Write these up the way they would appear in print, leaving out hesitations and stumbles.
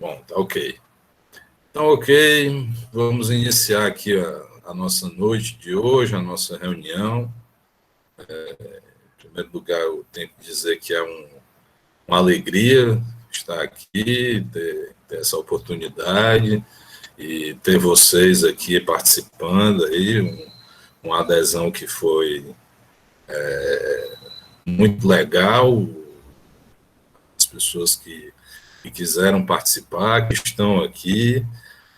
Bom, tá ok. Então, ok, vamos iniciar aqui a nossa noite de hoje, a nossa reunião. Em primeiro lugar, eu tenho que dizer que é uma alegria estar aqui, ter essa oportunidade e ter vocês aqui participando aí, uma adesão que foi muito legal, as pessoas que quiseram participar, que estão aqui,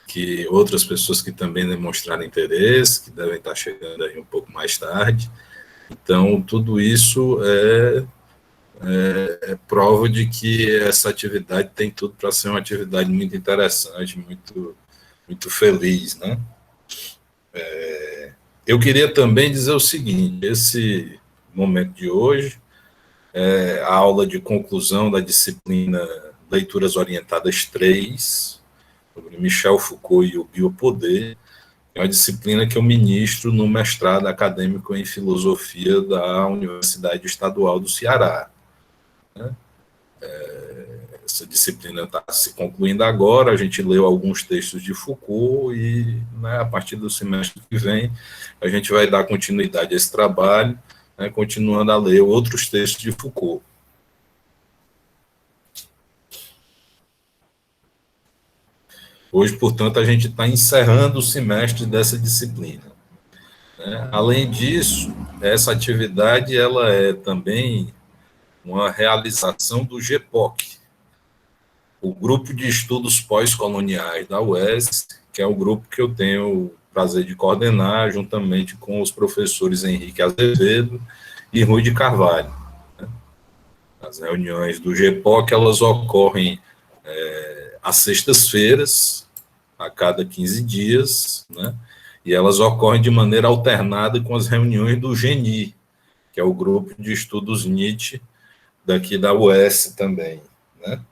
que outras pessoas que também demonstraram interesse, que devem estar chegando aí um pouco mais tarde. Então, tudo isso é prova de que essa atividade tem tudo para ser uma atividade muito interessante, muito feliz, né? Eu queria também dizer o seguinte, esse momento de hoje é a aula de conclusão da disciplina Leituras Orientadas 3, sobre Michel Foucault e o Biopoder. É uma disciplina que eu ministro no mestrado acadêmico em filosofia da Universidade Estadual do Ceará. Essa disciplina está se concluindo agora, a gente leu alguns textos de Foucault e, né, a partir do semestre que vem, a gente vai dar continuidade a esse trabalho, né, continuando a ler outros textos de Foucault. Hoje, portanto, a gente está encerrando o semestre dessa disciplina. Além disso, essa atividade ela é também uma realização do GEPOC, o Grupo de Estudos Pós-Coloniais da UES, que é o grupo que eu tenho o prazer de coordenar, juntamente com os professores Henrique Azevedo e Rui de Carvalho. As reuniões do GEPOC, elas ocorrem às sextas-feiras, a cada 15 dias, né? E elas ocorrem de maneira alternada com as reuniões do GENI, que é o Grupo de Estudos Nietzsche, daqui da UES também, né?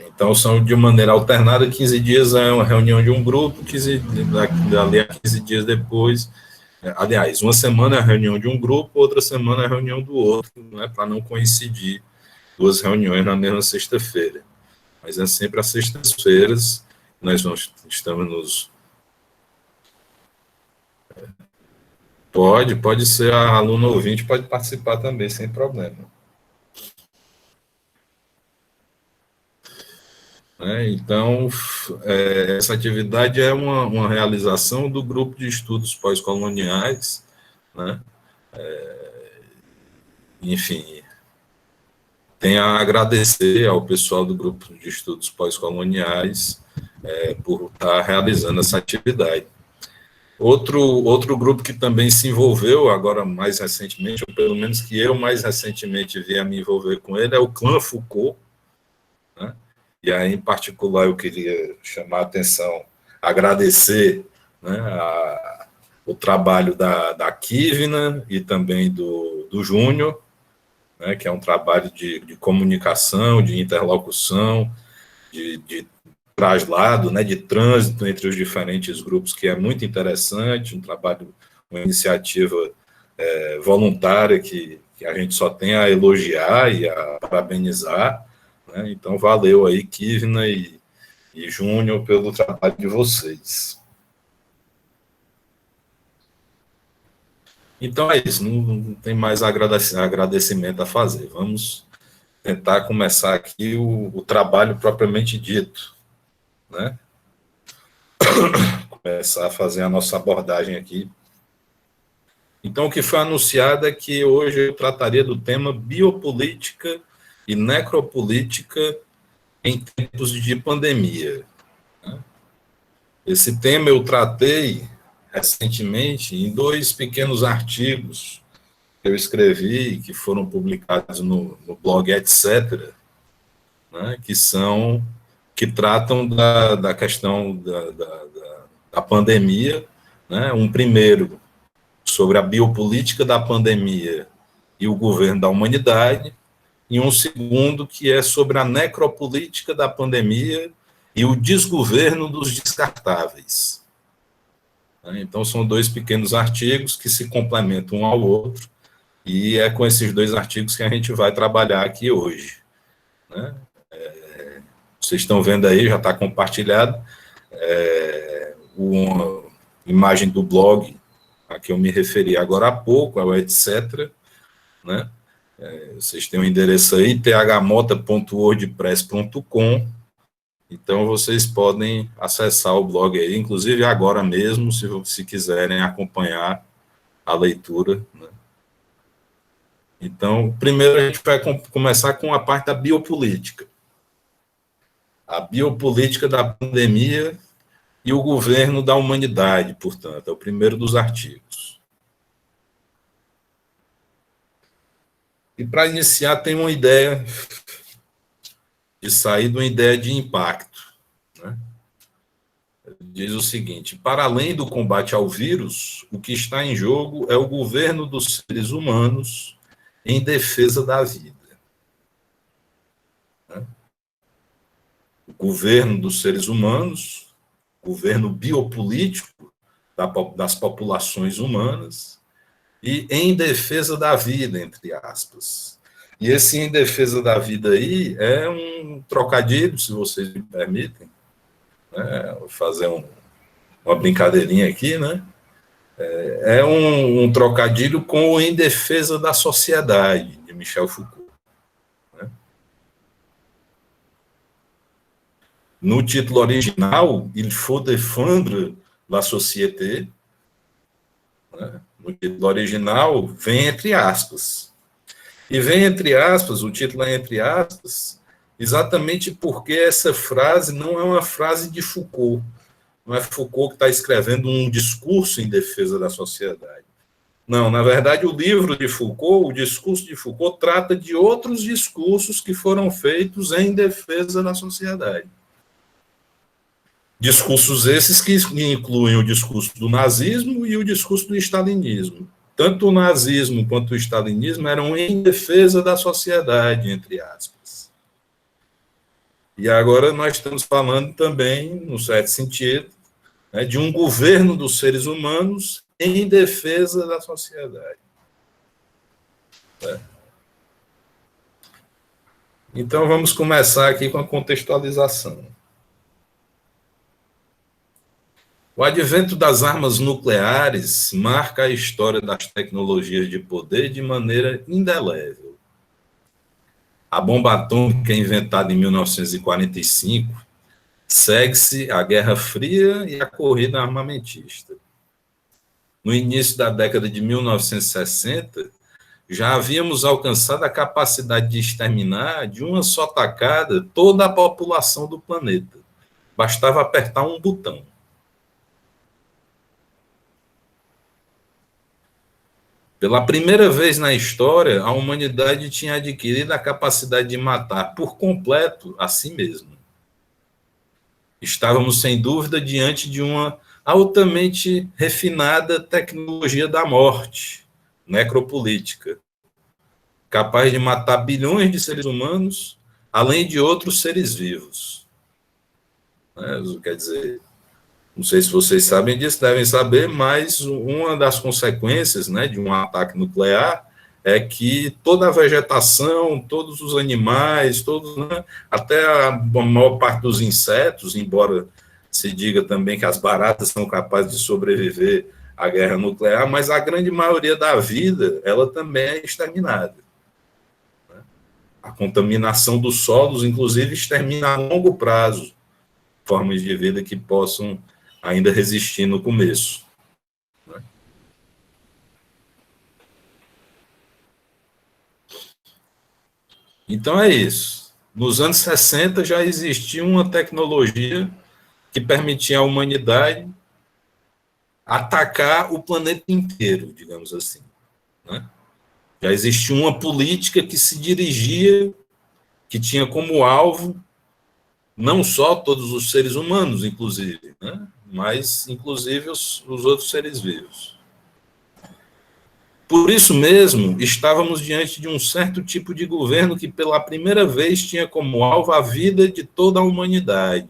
Então, são de maneira alternada, 15 dias é uma reunião de um grupo, 15, dali a 15 dias depois, aliás, uma semana é a reunião de um grupo, outra semana é a reunião do outro, né, para não coincidir duas reuniões na mesma sexta-feira. Mas é sempre às sextas-feiras, estamos nos... Pode ser a aluna ouvinte, pode participar também, sem problema. Então, essa atividade é uma realização do grupo de estudos pós-coloniais, né? Enfim, tenho a agradecer ao pessoal do grupo de estudos pós-coloniais por estar realizando essa atividade. Outro grupo que também se envolveu, agora mais recentemente, ou pelo menos que eu mais recentemente vi a me envolver com ele, é o Clã Foucault, né? E aí, em particular, eu queria chamar a atenção, agradecer, né, o trabalho da Kivna e também do Júnior, né, que é um trabalho de comunicação, de interlocução, de traslado, né, de trânsito entre os diferentes grupos, que é muito interessante, um trabalho, uma iniciativa voluntária que a gente só tem a elogiar e a parabenizar, né? Então, valeu aí, Kivna e Júnior, pelo trabalho de vocês. Então, é isso, não tem mais agradecimento a fazer. Vamos tentar começar aqui o trabalho propriamente dito, né? Começar a fazer a nossa abordagem aqui. Então, o que foi anunciado é que hoje eu trataria do tema biopolítica e necropolítica em tempos de pandemia. Esse tema eu tratei recentemente em dois pequenos artigos que eu escrevi, que foram publicados no blog Etc., né, que tratam da questão da pandemia, né, um primeiro sobre a biopolítica da pandemia e o governo da humanidade, e um segundo que é sobre a necropolítica da pandemia e o desgoverno dos descartáveis. Então, são dois pequenos artigos que se complementam um ao outro, e é com esses dois artigos que a gente vai trabalhar aqui hoje. vocês estão vendo aí, já está compartilhado, uma imagem do blog a que eu me referi agora há pouco, é o etc., né? Vocês têm o endereço aí, thmota.wordpress.com, então vocês podem acessar o blog aí, inclusive agora mesmo, se quiserem acompanhar a leitura, né? Então, primeiro a gente vai começar com a parte da biopolítica. A biopolítica da pandemia e o governo da humanidade, portanto, é o primeiro dos artigos. E para iniciar, tem uma ideia de sair de uma ideia de impacto, né? Diz o seguinte: para além do combate ao vírus, o que está em jogo é o governo dos seres humanos em defesa da vida. Né? O governo dos seres humanos, governo biopolítico das populações humanas, e em defesa da vida, entre aspas. E esse em defesa da vida aí é um trocadilho, se vocês me permitem, né? Vou fazer uma brincadeirinha aqui, né? É um trocadilho com o Em Defesa da Sociedade, de Michel Foucault. Né? No título original, Il faut défendre la société, né? No título original, vem entre aspas. E vem entre aspas, o título é entre aspas, exatamente porque essa frase não é uma frase de Foucault. Não é Foucault que está escrevendo um discurso em defesa da sociedade. Não, na verdade, o livro de Foucault, o discurso de Foucault, trata de outros discursos que foram feitos em defesa da sociedade. Discursos esses que incluem o discurso do nazismo e o discurso do stalinismo. Tanto o nazismo quanto o stalinismo eram em defesa da sociedade, entre aspas. E agora nós estamos falando também, no certo sentido, né, de um governo dos seres humanos em defesa da sociedade. Então, vamos começar aqui com a contextualização. O advento das armas nucleares marca a história das tecnologias de poder de maneira indelével. A bomba atômica, inventada em 1945, segue-se a Guerra Fria e a corrida armamentista. No início da década de 1960, já havíamos alcançado a capacidade de exterminar de uma só tacada toda a população do planeta. Bastava apertar um botão. Pela primeira vez na história, a humanidade tinha adquirido a capacidade de matar por completo a si mesma. Estávamos, sem dúvida, diante de uma altamente refinada tecnologia da morte, necropolítica, capaz de matar bilhões de seres humanos, além de outros seres vivos. Quer dizer, não sei se vocês sabem disso, devem saber, mas uma das consequências, né, de um ataque nuclear é que toda a vegetação, todos os animais, né, até a maior parte dos insetos, embora se diga também que as baratas são capazes de sobreviver à guerra nuclear, mas a grande maioria da vida, ela também é exterminada. A contaminação dos solos, inclusive, extermina a longo prazo formas de vida que possam ainda resistir no começo. Então é isso. Nos anos 60 já existia uma tecnologia que permitia à humanidade atacar o planeta inteiro, digamos assim. Né? Já existia uma política que se dirigia, que tinha como alvo não só todos os seres humanos, inclusive, né? Mas inclusive os outros seres vivos. Por isso mesmo, estávamos diante de um certo tipo de governo que pela primeira vez tinha como alvo a vida de toda a humanidade,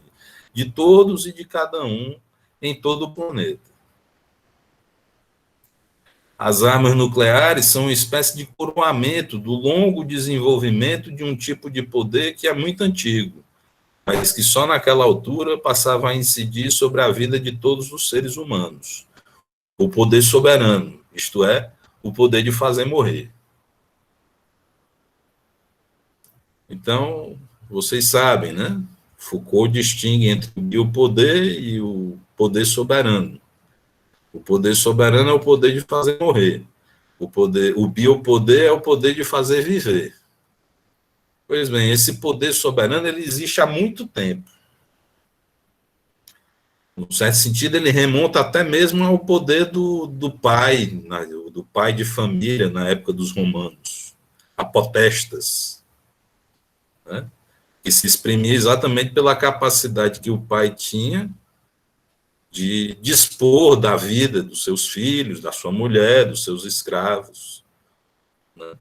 de todos e de cada um em todo o planeta. As armas nucleares são uma espécie de coroamento do longo desenvolvimento de um tipo de poder que é muito antigo, mas que só naquela altura passava a incidir sobre a vida de todos os seres humanos. O poder soberano, isto é, o poder de fazer morrer. Então, vocês sabem, né? Foucault distingue entre o biopoder e o poder soberano. O poder soberano é o poder de fazer morrer. O biopoder é o poder de fazer viver. Pois bem, esse poder soberano ele existe há muito tempo. No certo sentido, ele remonta até mesmo ao poder do pai, do pai de família na época dos romanos, apotestas, né? Que se exprimia exatamente pela capacidade que o pai tinha de dispor da vida dos seus filhos, da sua mulher, dos seus escravos, né?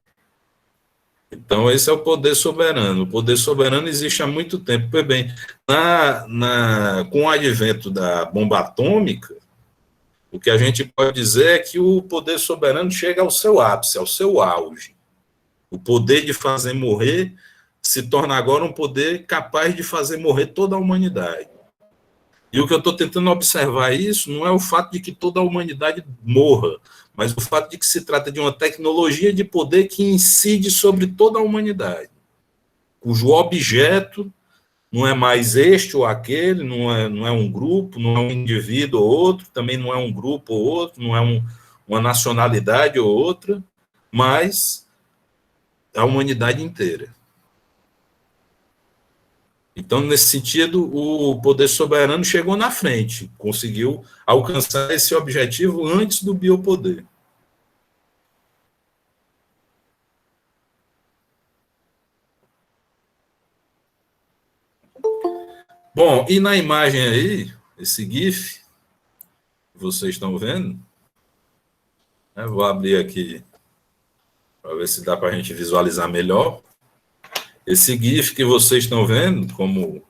Então, esse é o poder soberano. O poder soberano existe há muito tempo. Pois bem, com o advento da bomba atômica, o que a gente pode dizer é que o poder soberano chega ao seu ápice, ao seu auge. O poder de fazer morrer se torna agora um poder capaz de fazer morrer toda a humanidade. E o que eu estou tentando observar isso não é o fato de que toda a humanidade morra, mas o fato de que se trata de uma tecnologia de poder que incide sobre toda a humanidade, cujo objeto não é mais este ou aquele, não é um grupo, não é um indivíduo ou outro, também não é um grupo ou outro, não é uma nacionalidade ou outra, mas a humanidade inteira. Então, nesse sentido, o poder soberano chegou na frente, conseguiu alcançar esse objetivo antes do biopoder. Bom, e na imagem aí, esse GIF, vocês estão vendo? Eu vou abrir aqui para ver se dá para a gente visualizar melhor. Esse GIF que vocês estão vendo, como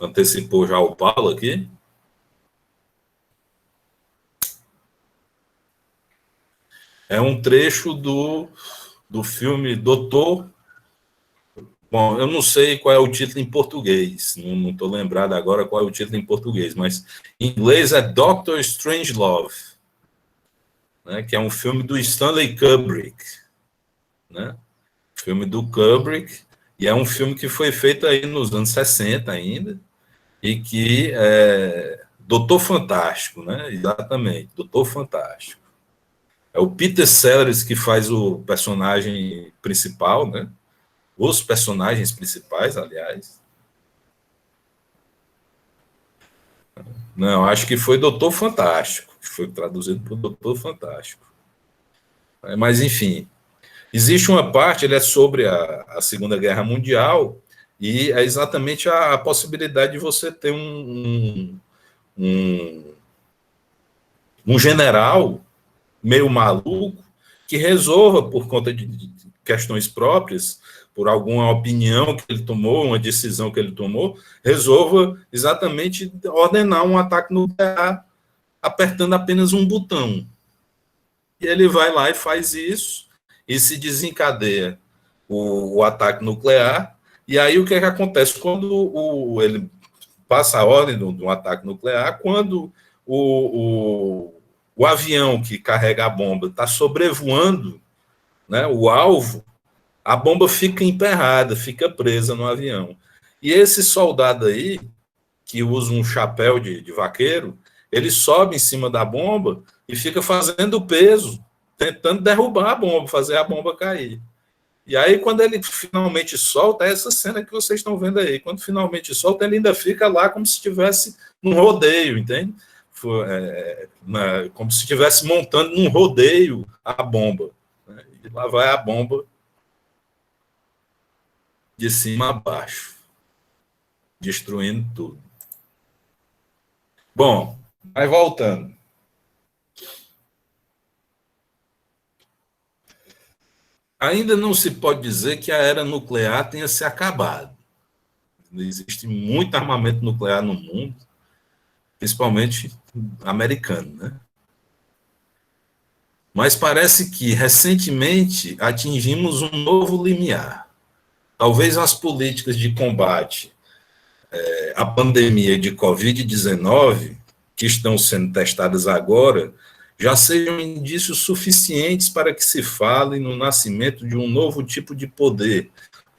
antecipou já o Paulo aqui, é um trecho do filme Doutor. Bom, eu não sei qual é o título em português, não estou lembrado agora qual é o título em português, mas em inglês é Doctor Strangelove, né, que é um filme do Stanley Kubrick, né, filme do Kubrick, e é um filme que foi feito aí nos anos 60 ainda, e que é Doutor Fantástico, né, exatamente, Doutor Fantástico. É o Peter Sellers que faz o personagem principal, né, os personagens principais, aliás. Não, acho que foi Doutor Fantástico, que foi traduzido por Doutor Fantástico. Mas, enfim, existe uma parte, ele é sobre a Segunda Guerra Mundial, e é exatamente a possibilidade de você ter um general meio maluco que resolva, por conta de questões próprias, por alguma opinião que ele tomou, uma decisão que ele tomou, resolva exatamente ordenar um ataque nuclear apertando apenas um botão. E ele vai lá e faz isso, e se desencadeia o ataque nuclear, e aí o que é que acontece? Quando ele passa a ordem do ataque nuclear, quando o avião que carrega a bomba está sobrevoando, né, o alvo, a bomba fica emperrada, fica presa no avião. E esse soldado aí, que usa um chapéu de vaqueiro, ele sobe em cima da bomba e fica fazendo peso, tentando derrubar a bomba, fazer a bomba cair. E aí, quando ele finalmente solta, é essa cena que vocês estão vendo aí. Quando finalmente solta, ele ainda fica lá como se estivesse num rodeio, entende? Como se estivesse montando num rodeio a bomba. Né? E lá vai a bomba de cima a baixo, destruindo tudo. Bom, mas voltando. Ainda não se pode dizer que a era nuclear tenha se acabado. Existe muito armamento nuclear no mundo, principalmente americano, né? Mas parece que, recentemente, atingimos um novo limiar. Talvez as políticas de combate a pandemia de Covid-19, que estão sendo testadas agora, já sejam indícios suficientes para que se fale no nascimento de um novo tipo de poder,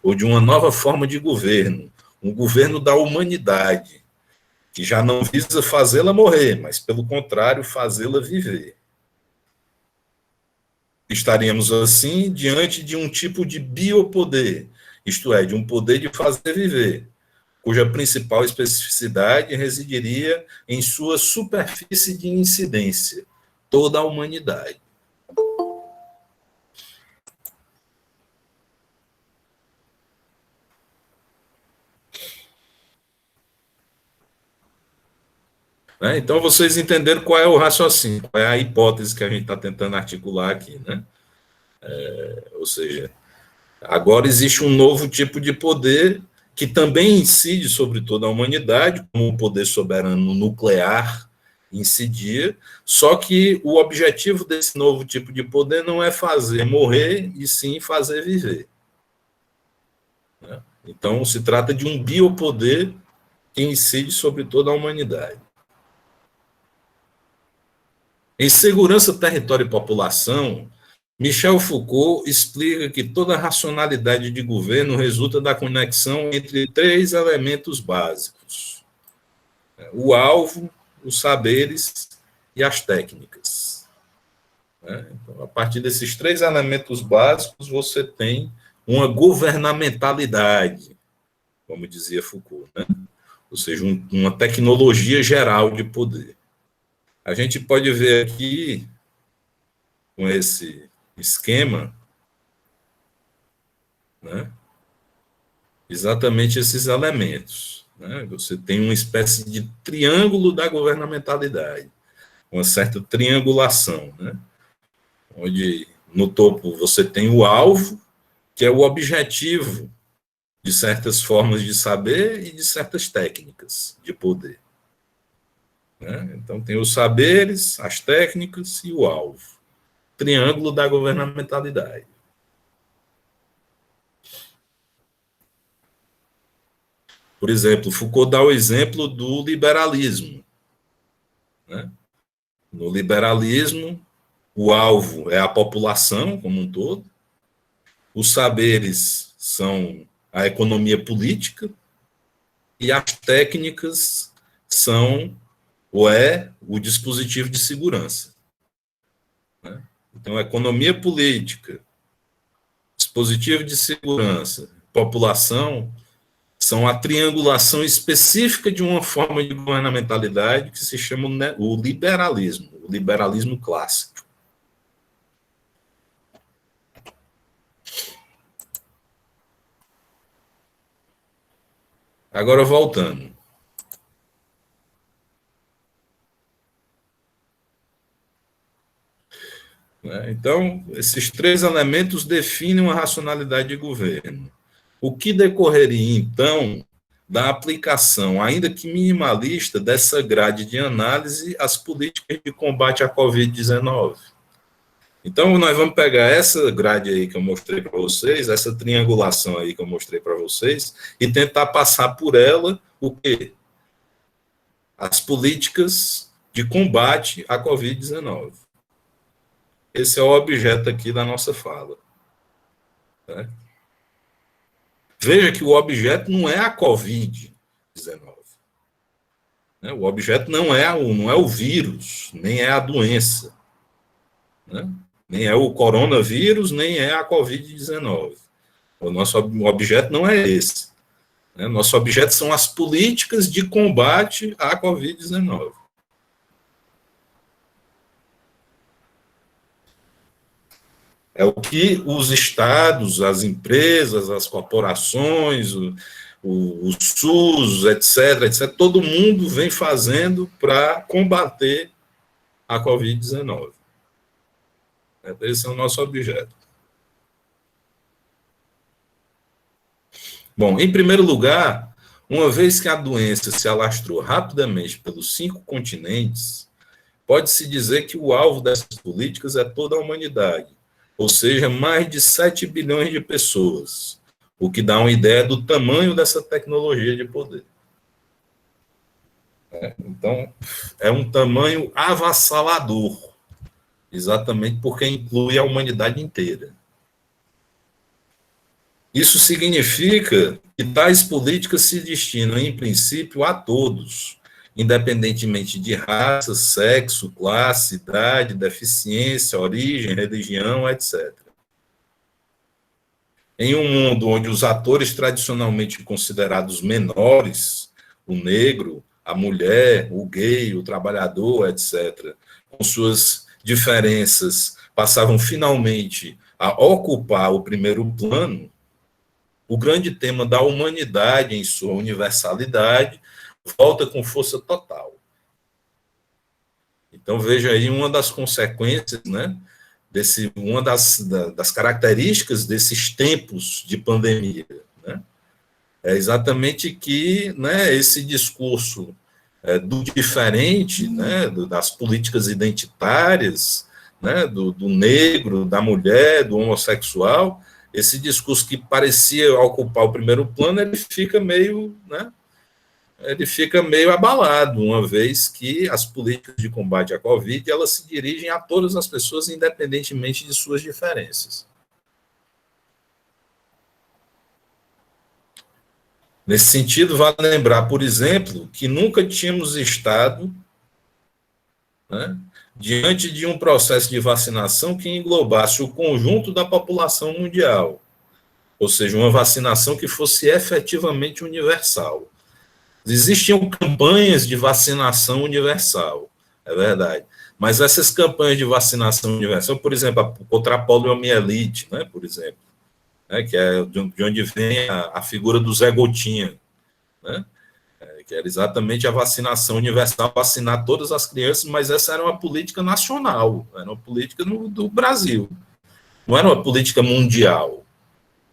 ou de uma nova forma de governo, um governo da humanidade, que já não visa fazê-la morrer, mas, pelo contrário, fazê-la viver. Estaríamos, assim, diante de um tipo de biopoder, isto é, de um poder de fazer viver, cuja principal especificidade residiria em sua superfície de incidência, toda a humanidade. Né? Então, vocês entenderam qual é o raciocínio, qual é a hipótese que a gente está tentando articular aqui. Né? Ou seja, agora existe um novo tipo de poder que também incide sobre toda a humanidade, como o poder soberano nuclear incidia, só que o objetivo desse novo tipo de poder não é fazer morrer, e sim fazer viver. Né? Então, se trata de um biopoder que incide sobre toda a humanidade. Em Segurança, Território e População, Michel Foucault explica que toda racionalidade de governo resulta da conexão entre três elementos básicos: o alvo, os saberes e as técnicas. Então, a partir desses três elementos básicos, você tem uma governamentalidade, como dizia Foucault, né? Ou seja, uma tecnologia geral de poder. A gente pode ver aqui, com esse esquema, né, exatamente esses elementos. Né? Você tem uma espécie de triângulo da governamentalidade, uma certa triangulação, né? Onde no topo você tem o alvo, que é o objetivo de certas formas de saber e de certas técnicas de poder. Né? Então, tem os saberes, as técnicas e o alvo. Triângulo da governamentalidade. Por exemplo, Foucault dá o exemplo do liberalismo. Né? No liberalismo, o alvo é a população como um todo, os saberes são a economia política e as técnicas são ou é o dispositivo de segurança. Né? Então, economia política, dispositivo de segurança, população, são a triangulação específica de uma forma de governamentalidade que se chama o liberalismo clássico. Agora, voltando. Então, esses três elementos definem uma racionalidade de governo. O que decorreria, então, da aplicação, ainda que minimalista, dessa grade de análise às políticas de combate à Covid-19? Então, nós vamos pegar essa grade aí que eu mostrei para vocês, essa triangulação aí que eu mostrei para vocês, e tentar passar por ela o quê? As políticas de combate à Covid-19. Esse é o objeto aqui da nossa fala. Né? Veja que o objeto não é a Covid-19. Né? O objeto não é o vírus, nem é a doença. Né? Nem é o coronavírus, nem é a Covid-19. O nosso objeto não é esse. Né? Nosso objeto são as políticas de combate à Covid-19. É o que os estados, as empresas, as corporações, o SUS, etc., todo mundo vem fazendo para combater a Covid-19. Esse é o nosso objeto. Bom, em primeiro lugar, uma vez que a doença se alastrou rapidamente pelos 5 continentes, pode-se dizer que o alvo dessas políticas é toda a humanidade, ou seja, mais de 7 bilhões de pessoas, o que dá uma ideia do tamanho dessa tecnologia de poder. Então, é um tamanho avassalador, exatamente porque inclui a humanidade inteira. Isso significa que tais políticas se destinam, em princípio, a todos, independentemente de raça, sexo, classe, idade, deficiência, origem, religião, etc. Em um mundo onde os atores tradicionalmente considerados menores, o negro, a mulher, o gay, o trabalhador, etc., com suas diferenças, passavam finalmente a ocupar o primeiro plano, o grande tema da humanidade em sua universalidade volta com força total. Então, veja aí uma das consequências, né, uma das características desses tempos de pandemia, né, é exatamente que, né, esse discurso do diferente, né, das políticas identitárias, né, do negro, da mulher, do homossexual, esse discurso que parecia ocupar o primeiro plano, ele fica meio abalado, uma vez que as políticas de combate à Covid, elas se dirigem a todas as pessoas, independentemente de suas diferenças. Nesse sentido, vale lembrar, por exemplo, que nunca tínhamos estado, né, diante de um processo de vacinação que englobasse o conjunto da população mundial, ou seja, uma vacinação que fosse efetivamente universal. Existiam campanhas de vacinação universal, é verdade, mas essas campanhas de vacinação universal, por exemplo, contra a poliomielite, né, por exemplo, né, que é de onde vem a figura do Zé Gotinha, né, que era exatamente a vacinação universal, vacinar todas as crianças, mas essa era uma política nacional, era uma política do Brasil, não era uma política mundial.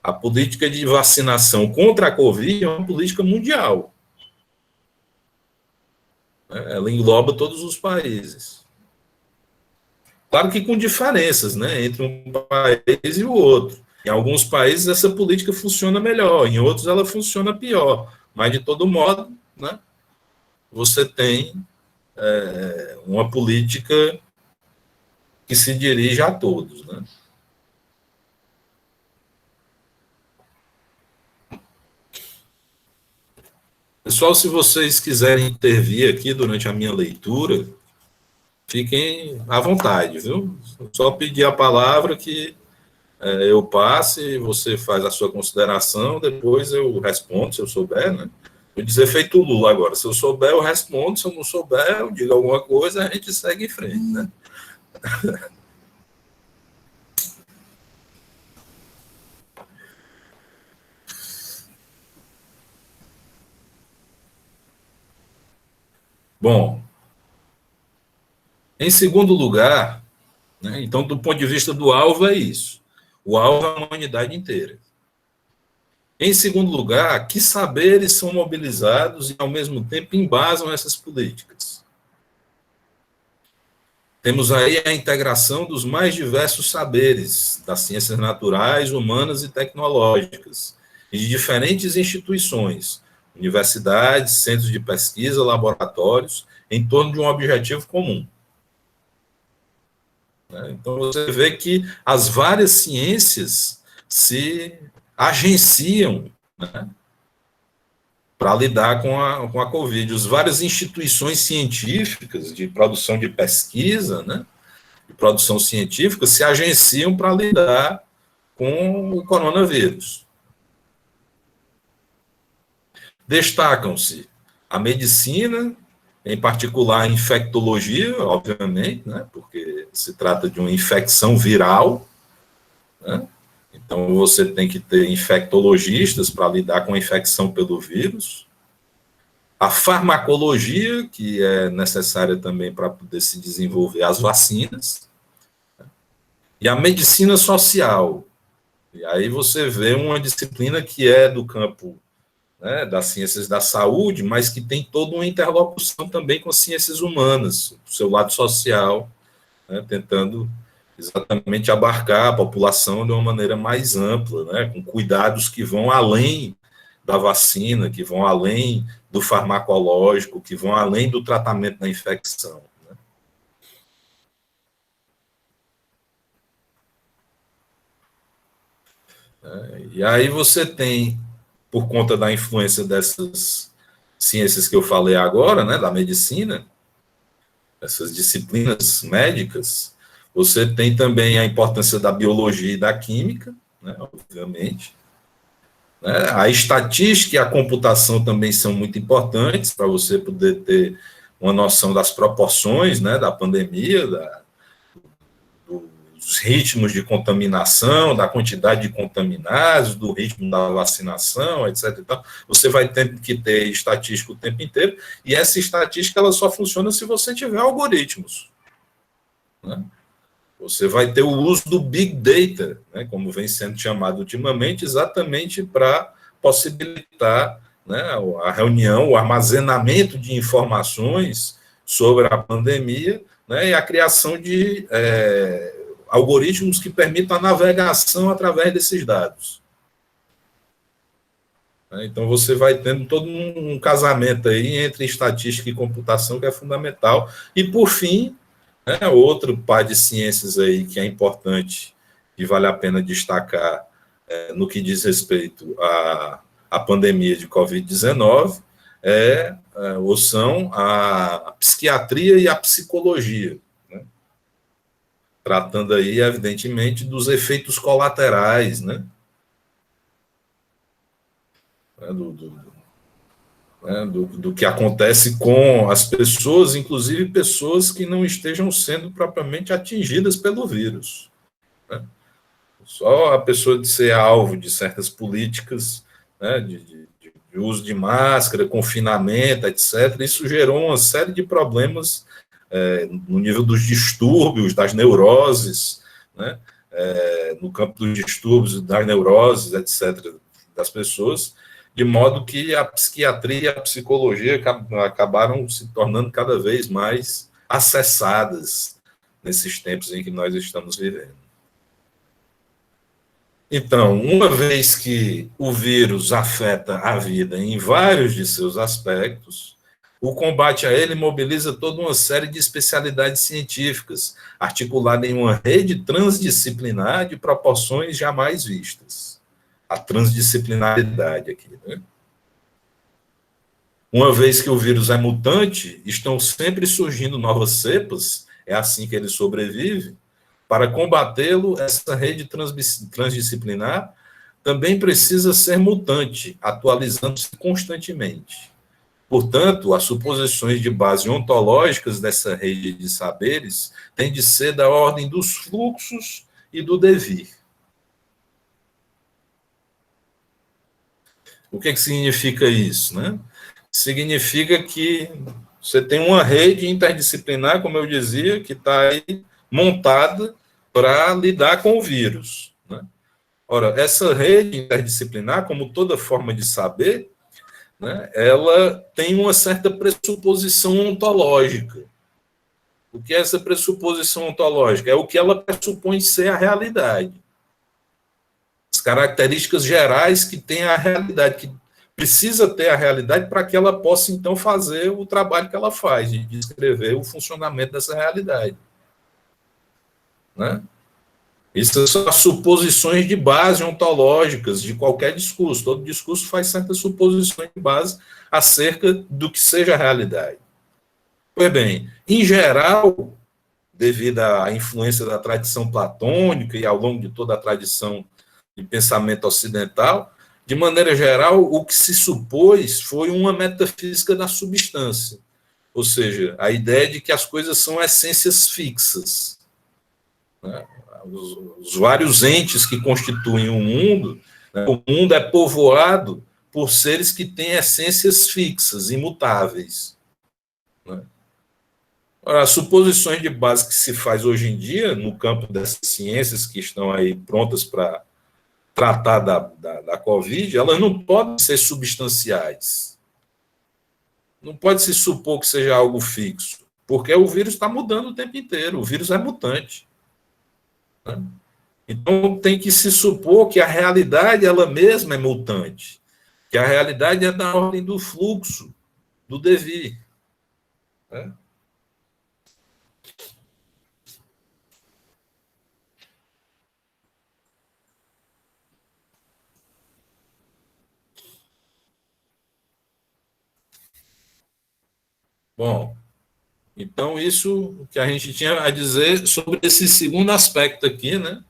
A política de vacinação contra a Covid é uma política mundial. Ela engloba todos os países. Claro que com diferenças, né, entre um país e o outro. Em alguns países essa política funciona melhor, em outros ela funciona pior. Mas, de todo modo, né, você tem uma política que se dirige a todos. Né? Pessoal, se vocês quiserem intervir aqui durante a minha leitura, fiquem à vontade, viu? Só pedir a palavra que eu passe, você faz a sua consideração, depois eu respondo, se eu souber, né? Vou dizer feito o Lula agora. Se eu souber, eu respondo. Se eu não souber, eu digo alguma coisa, a gente segue em frente, né? Bom, em segundo lugar, né, então, do ponto de vista do alvo, é isso. O alvo é a humanidade inteira. Em segundo lugar, que saberes são mobilizados e, ao mesmo tempo, embasam essas políticas? Temos aí a integração dos mais diversos saberes das ciências naturais, humanas e tecnológicas, e de diferentes instituições, universidades, centros de pesquisa, laboratórios, em torno de um objetivo comum. Então, você vê que as várias ciências se agenciam, né, para lidar com a Covid. As várias instituições científicas de produção de pesquisa, né, de produção científica, se agenciam para lidar com o coronavírus. Destacam-se a medicina, em particular a infectologia, obviamente, né, porque se trata de uma infecção viral, né, então você tem que ter infectologistas para lidar com a infecção pelo vírus. A farmacologia, que é necessária também para poder se desenvolver as vacinas. E a medicina social. E aí você vê uma disciplina que é do campo, né, das ciências da saúde, mas que tem toda uma interlocução também com as ciências humanas, do seu lado social, né, tentando exatamente abarcar a população de uma maneira mais ampla, né, com cuidados que vão além da vacina, que vão além do farmacológico, que vão além do tratamento da infecção. E aí você tem, por conta da influência dessas ciências que eu falei agora, né, da medicina, essas disciplinas médicas, você tem também a importância da biologia e da química, né, obviamente. Né, a estatística e a computação também são muito importantes para você poder ter uma noção das proporções, né, da pandemia, dos ritmos de contaminação, da quantidade de contaminados, do ritmo da vacinação, etc. Então, você vai ter que ter estatística o tempo inteiro, e essa estatística ela só funciona se você tiver algoritmos. Né? Você vai ter o uso do Big Data, né, como vem sendo chamado ultimamente, exatamente para possibilitar, né, a reunião, o armazenamento de informações sobre a pandemia, né, e a criação de algoritmos que permitam a navegação através desses dados. Então, você vai tendo todo um casamento aí entre estatística e computação que é fundamental. E, por fim, né, outro par de ciências aí que é importante e vale a pena destacar no que diz respeito à pandemia de Covid-19 ou são a psiquiatria e a psicologia, né, tratando aí, evidentemente, dos efeitos colaterais, né, do que acontece com as pessoas, inclusive pessoas que não estejam sendo propriamente atingidas pelo vírus. Né? Só a pessoa de ser alvo de certas políticas, né, de uso de máscara, confinamento, etc., isso gerou uma série de problemas no nível dos distúrbios, das neuroses, né, no campo dos distúrbios, das neuroses, etc., das pessoas, de modo que a psiquiatria e a psicologia acabaram se tornando cada vez mais acessadas nesses tempos em que nós estamos vivendo. Então, uma vez que o vírus afeta a vida em vários de seus aspectos, o combate a ele mobiliza toda uma série de especialidades científicas, articulada em uma rede transdisciplinar de proporções jamais vistas. A transdisciplinaridade aqui, né? Uma vez que o vírus é mutante, estão sempre surgindo novas cepas, é assim que ele sobrevive. Para combatê-lo, essa rede transdisciplinar também precisa ser mutante, atualizando-se constantemente. Portanto, as suposições de base ontológicas dessa rede de saberes têm de ser da ordem dos fluxos e do devir. O que significa isso, né? Significa que você tem uma rede interdisciplinar, como eu dizia, que está aí montada para lidar com o vírus. Né? Ora, essa rede interdisciplinar, como toda forma de saber, né, ela tem uma certa pressuposição ontológica. O que é essa pressuposição ontológica? É o que ela pressupõe ser a realidade. As características gerais que tem a realidade, que precisa ter a realidade para que ela possa, então, fazer o trabalho que ela faz, de descrever o funcionamento dessa realidade. Né? Isso são as suposições de base ontológicas de qualquer discurso. Todo discurso faz certas suposições de base acerca do que seja a realidade. Pois bem, em geral, devido à influência da tradição platônica e ao longo de toda a tradição de pensamento ocidental, de maneira geral, o que se supôs foi uma metafísica da substância, ou seja, a ideia de que as coisas são essências fixas. Né? Os vários entes que constituem o mundo, né? O mundo é povoado por seres que têm essências fixas, imutáveis. Né? Ora, as suposições de base que se faz hoje em dia, no campo dessas ciências que estão aí prontas para tratar da Covid, elas não podem ser substanciais. Não pode se supor que seja algo fixo, porque o vírus está mudando o tempo inteiro, o vírus é mutante. Né? Então, tem que se supor que a realidade ela mesma é mutante, que que a realidade é da ordem do fluxo, do devir. Né? Bom, então isso que a gente tinha a dizer sobre esse segundo aspecto aqui, né?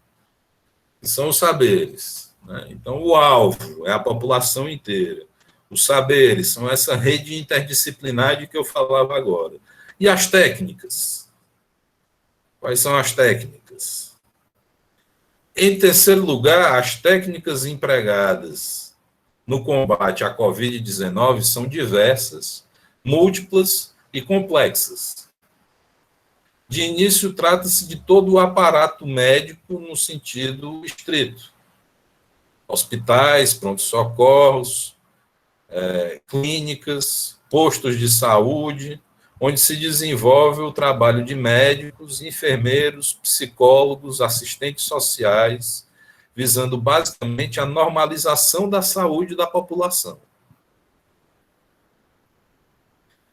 Que são os saberes. Né? Então, o alvo é a população inteira. Os saberes são essa rede interdisciplinar de que eu falava agora. E as técnicas? Quais são as técnicas? Em terceiro lugar, as técnicas empregadas no combate à Covid-19 são diversas, múltiplas e complexas. De início, trata-se de todo o aparato médico no sentido estrito. Hospitais, pronto-socorros, clínicas, postos de saúde, onde se desenvolve o trabalho de médicos, enfermeiros, psicólogos, assistentes sociais, visando basicamente a normalização da saúde da população.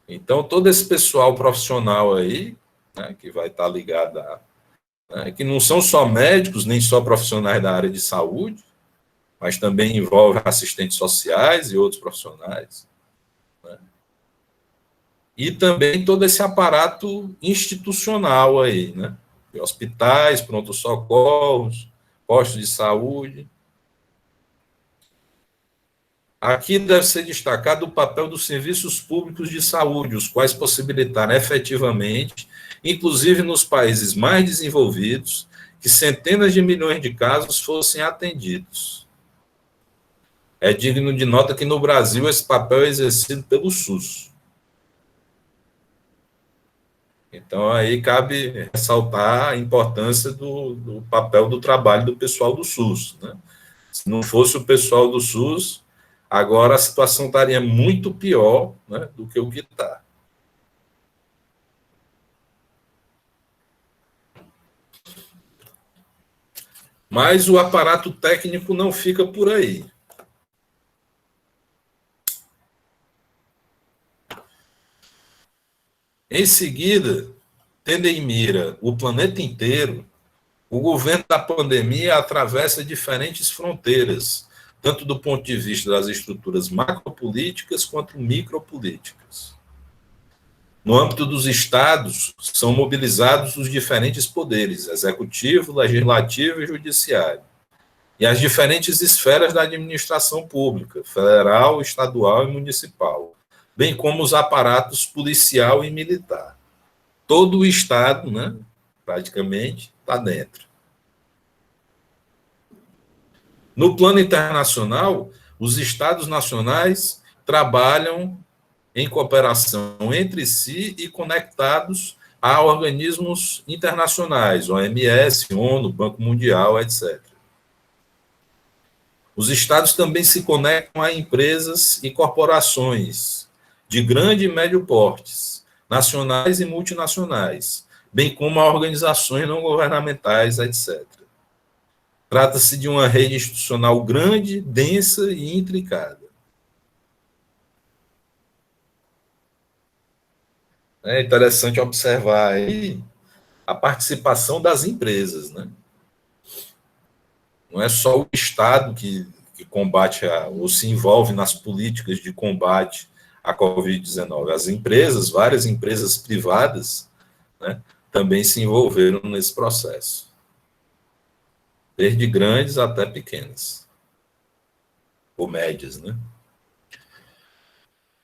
Então, todo esse pessoal profissional aí, né, que vai estar ligado a... Né, que não são só médicos, nem só profissionais da área de saúde, mas também envolve assistentes sociais e outros profissionais. Né? E também todo esse aparato institucional aí, né? Hospitais, pronto-socorros, postos de saúde. Aqui deve ser destacado o papel dos serviços públicos de saúde, os quais possibilitaram efetivamente, inclusive nos países mais desenvolvidos, que centenas de milhões de casos fossem atendidos. É digno de nota que no Brasil esse papel é exercido pelo SUS. Então, aí cabe ressaltar a importância do papel do trabalho do pessoal do SUS. Né? Se não fosse o pessoal do SUS, agora a situação estaria muito pior, né, do que o que está. Mas o aparato técnico não fica por aí. Em seguida, tendo em mira o planeta inteiro, o governo da pandemia atravessa diferentes fronteiras, tanto do ponto de vista das estruturas macropolíticas quanto micropolíticas. No âmbito dos estados, são mobilizados os diferentes poderes, executivo, legislativo e judiciário, e as diferentes esferas da administração pública, federal, estadual e municipal, bem como os aparatos policial e militar. Todo o estado, né, praticamente, está dentro. No plano internacional, os estados nacionais trabalham em cooperação entre si e conectados a organismos internacionais, OMS, ONU, Banco Mundial, etc. Os estados também se conectam a empresas e corporações de grande e médio portes, nacionais e multinacionais, bem como a organizações não governamentais, etc. Trata-se de uma rede institucional grande, densa e intricada. É interessante observar aí a participação das empresas, né? Não é só o Estado que combate ou se envolve nas políticas de combate à Covid-19. As empresas, várias empresas privadas, né, também se envolveram nesse processo. Desde grandes até pequenas. Ou médias, né?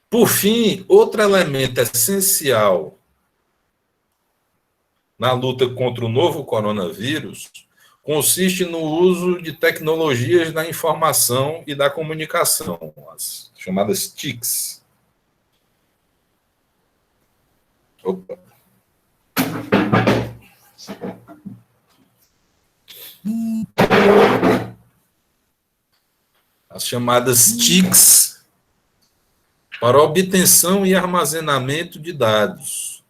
Por fim, outro elemento essencial na luta contra o novo coronavírus consiste no uso de tecnologias da informação e da comunicação, as chamadas TICs. Opa. As chamadas TICs para obtenção e armazenamento de dados,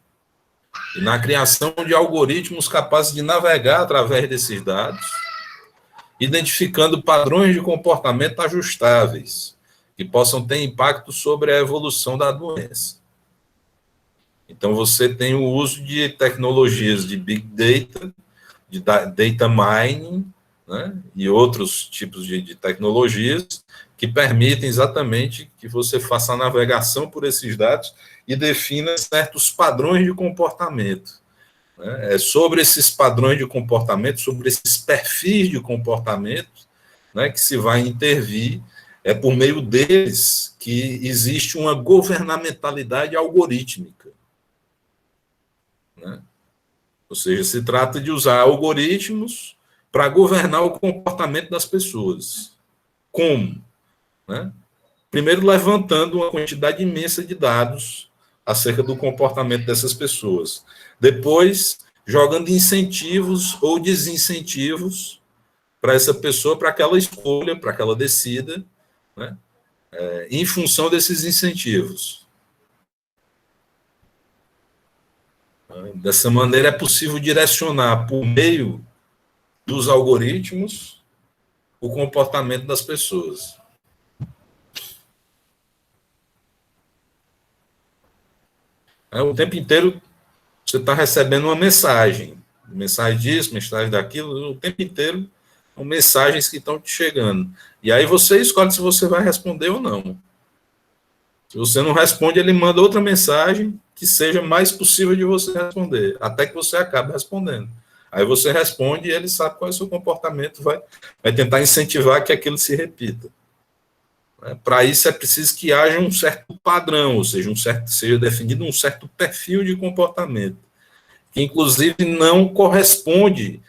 e na criação de algoritmos capazes de navegar através desses dados, identificando padrões de comportamento ajustáveis, que possam ter impacto sobre a evolução da doença. Então, você tem o uso de tecnologias de Big Data, de Data Mining, né, e outros tipos de tecnologias que permitem exatamente que você faça a navegação por esses dados e defina certos padrões de comportamento. Né, sobre esses padrões de comportamento, sobre esses perfis de comportamento, né, que se vai intervir, é por meio deles que existe uma governamentalidade algorítmica. Né? Ou seja, se trata de usar algoritmos para governar o comportamento das pessoas. Como? Né? Primeiro, levantando uma quantidade imensa de dados acerca do comportamento dessas pessoas. Depois, jogando incentivos ou desincentivos para essa pessoa, para que ela escolha, para que ela decida, né? Em função desses incentivos. Dessa maneira, é possível direcionar, por meio dos algoritmos, o comportamento das pessoas. O tempo inteiro você está recebendo uma mensagem disso, mensagem daquilo, o tempo inteiro são mensagens que estão te chegando. E aí você escolhe se você vai responder ou não. Se você não responde, ele manda outra mensagem que seja mais possível de você responder, até que você acabe respondendo. Aí você responde e ele sabe qual é o seu comportamento, vai tentar incentivar que aquilo se repita. Para isso é preciso que haja um certo padrão, ou seja, seja definido um certo perfil de comportamento, que inclusive não corresponde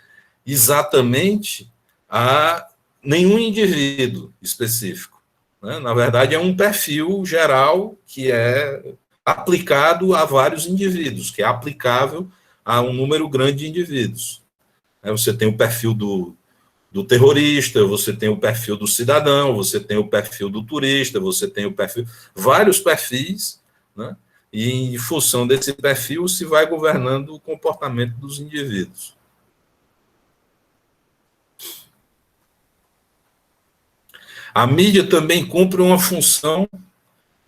exatamente a nenhum indivíduo específico. Na verdade, é um perfil geral que é aplicado a vários indivíduos, que é aplicável a um número grande de indivíduos. Você tem o perfil do terrorista, você tem o perfil do cidadão, você tem o perfil do turista, você tem o perfil, vários perfis, né? E em função desse perfil se vai governando o comportamento dos indivíduos. A mídia também cumpre uma função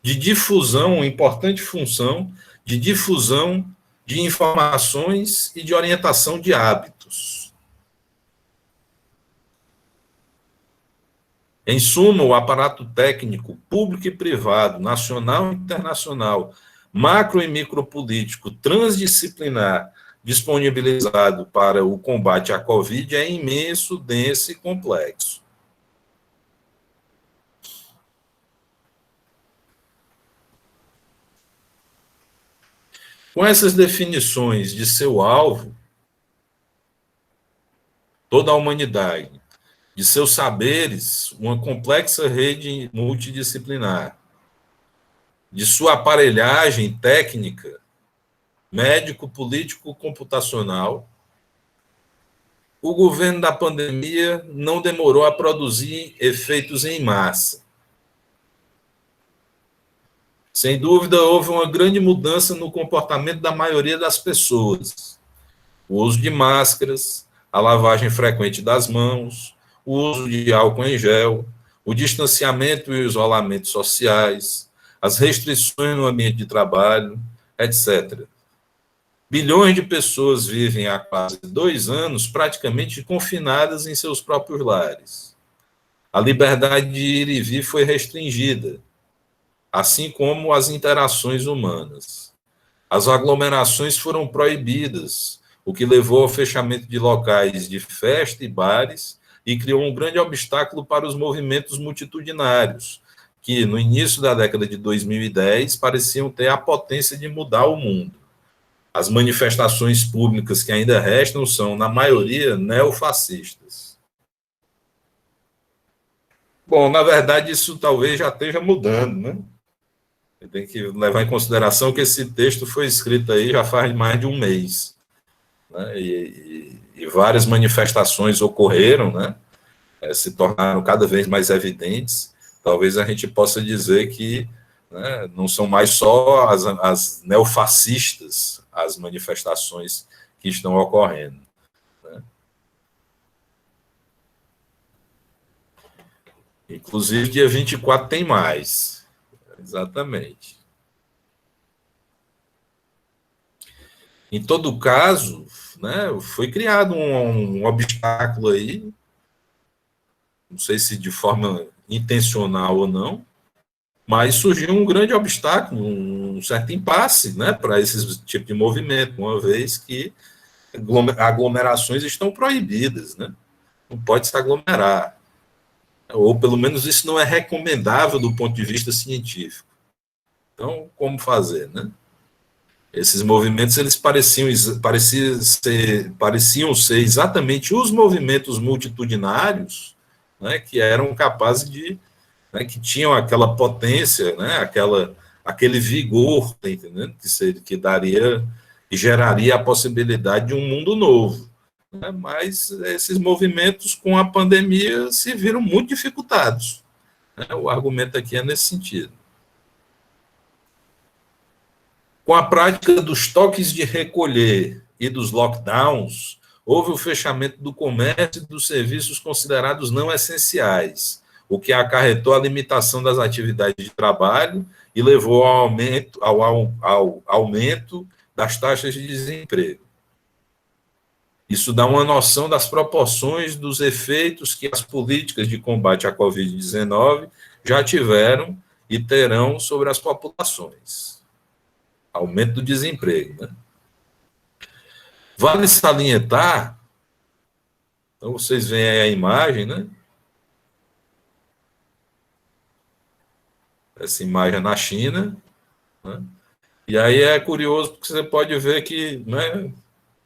de difusão, uma importante função de difusão de informações e de orientação de hábitos. Em suma, o aparato técnico, público e privado, nacional e internacional, macro e micropolítico, transdisciplinar, disponibilizado para o combate à Covid é imenso, denso e complexo. Com essas definições de seu alvo, toda a humanidade, de seus saberes, uma complexa rede multidisciplinar, de sua aparelhagem técnica, médico, político, computacional, o governo da pandemia não demorou a produzir efeitos em massa. Sem dúvida, houve uma grande mudança no comportamento da maioria das pessoas. O uso de máscaras, a lavagem frequente das mãos, o uso de álcool em gel, o distanciamento e o isolamento sociais, as restrições no ambiente de trabalho, etc. Bilhões de pessoas vivem há quase 2 anos praticamente confinadas em seus próprios lares. A liberdade de ir e vir foi restringida, assim como as interações humanas. As aglomerações foram proibidas, o que levou ao fechamento de locais de festa e bares e criou um grande obstáculo para os movimentos multitudinários, que no início da década de 2010 pareciam ter a potência de mudar o mundo. As manifestações públicas que ainda restam são, na maioria, neofascistas. Bom, na verdade, isso talvez já esteja mudando, né? Tem que levar em consideração que esse texto foi escrito aí já faz mais de um mês, né? E várias manifestações ocorreram, né? Se tornaram cada vez mais evidentes. Talvez a gente possa dizer que, né, não são mais só as neofascistas as manifestações que estão ocorrendo, né? Inclusive, dia 24 tem mais. Exatamente. Em todo caso, né, foi criado um obstáculo aí, não sei se de forma intencional ou não, mas surgiu um grande obstáculo, um certo impasse, né, para esse tipo de movimento, uma vez que aglomerações estão proibidas, né? Não pode se aglomerar, ou pelo menos isso não é recomendável do ponto de vista científico. Então, como fazer, né? Esses movimentos eles pareciam ser exatamente os movimentos multitudinários, né, que eram capazes de, né, que tinham aquela potência, né, aquele vigor, tá entendendo? Que daria e geraria a possibilidade de um mundo novo. Né? Mas esses movimentos com a pandemia se viram muito dificultados. Né? O argumento aqui é nesse sentido. Com a prática dos toques de recolher e dos lockdowns, houve o fechamento do comércio e dos serviços considerados não essenciais, o que acarretou a limitação das atividades de trabalho e levou ao aumento das taxas de desemprego. Isso dá uma noção das proporções dos efeitos que as políticas de combate à Covid-19 já tiveram e terão sobre as populações. Aumento do desemprego, né? Vale salientar, então vocês veem aí a imagem, né? Essa imagem é na China, né? E aí é curioso porque você pode ver que, né,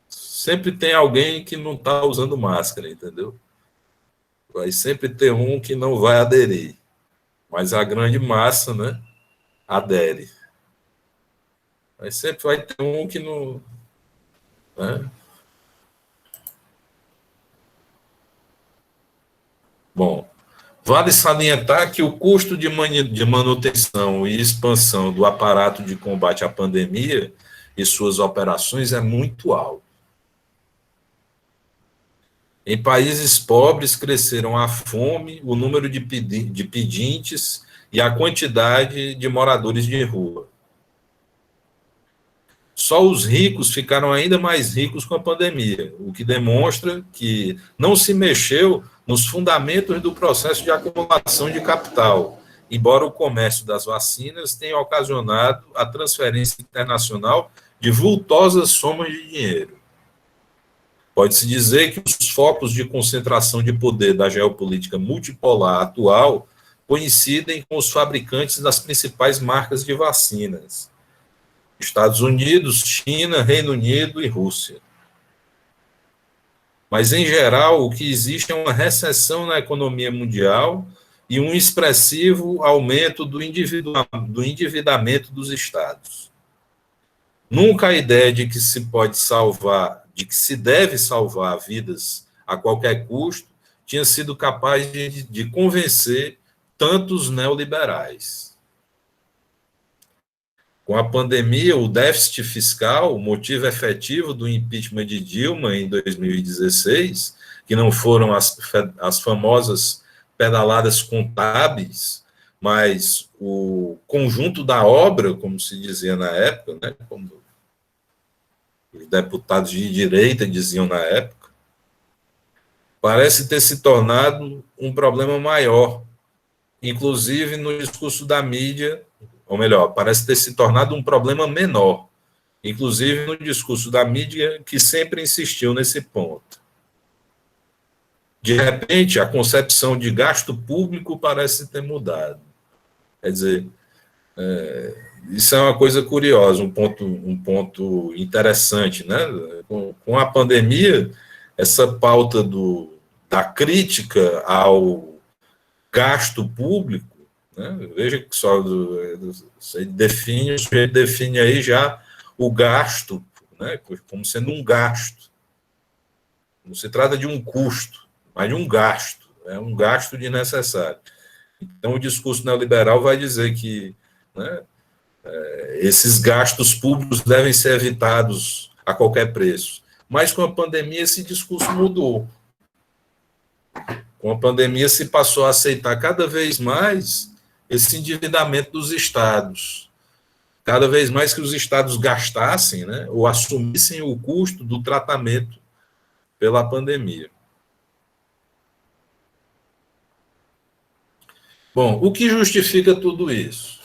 sempre tem alguém que não está usando máscara, entendeu? Vai sempre ter um que não vai aderir, mas a grande massa, né, adere. Mas sempre vai ter um que não, né? Bom, vale salientar que o custo de manutenção e expansão do aparato de combate à pandemia e suas operações é muito alto. Em países pobres, cresceram a fome, o número de pedintes e a quantidade de moradores de rua. Só os ricos ficaram ainda mais ricos com a pandemia, o que demonstra que não se mexeu nos fundamentos do processo de acumulação de capital, embora o comércio das vacinas tenha ocasionado a transferência internacional de vultosas somas de dinheiro. Pode-se dizer que os focos de concentração de poder da geopolítica multipolar atual coincidem com os fabricantes das principais marcas de vacinas: Estados Unidos, China, Reino Unido e Rússia. Mas, em geral, o que existe é uma recessão na economia mundial e um expressivo aumento do endividamento dos Estados. Nunca a ideia de que se pode salvar, de que se deve salvar vidas a qualquer custo, tinha sido capaz de convencer tantos neoliberais. Com a pandemia, o déficit fiscal, o motivo efetivo do impeachment de Dilma em 2016, que não foram as famosas pedaladas contábeis, mas o conjunto da obra, como se dizia na época, né, como os deputados de direita diziam na época, parece ter se tornado um problema maior, inclusive no discurso da mídia, ou melhor, parece ter se tornado um problema menor, inclusive no discurso da mídia, que sempre insistiu nesse ponto. De repente, a concepção de gasto público parece ter mudado. Quer dizer, isso é uma coisa curiosa, um ponto interessante, né? Com a pandemia, essa pauta da crítica ao gasto público, né? Veja que só você define aí já o gasto, né? Como sendo um gasto. Não se trata de um custo, mas de um gasto. É um gasto desnecessário. Então, o discurso neoliberal vai dizer que, né, esses gastos públicos devem ser evitados a qualquer preço. Mas com a pandemia esse discurso mudou. Com a pandemia se passou a aceitar cada vez mais esse endividamento dos estados. Cada vez mais que os estados gastassem, né, ou assumissem o custo do tratamento pela pandemia. Bom, o que justifica tudo isso?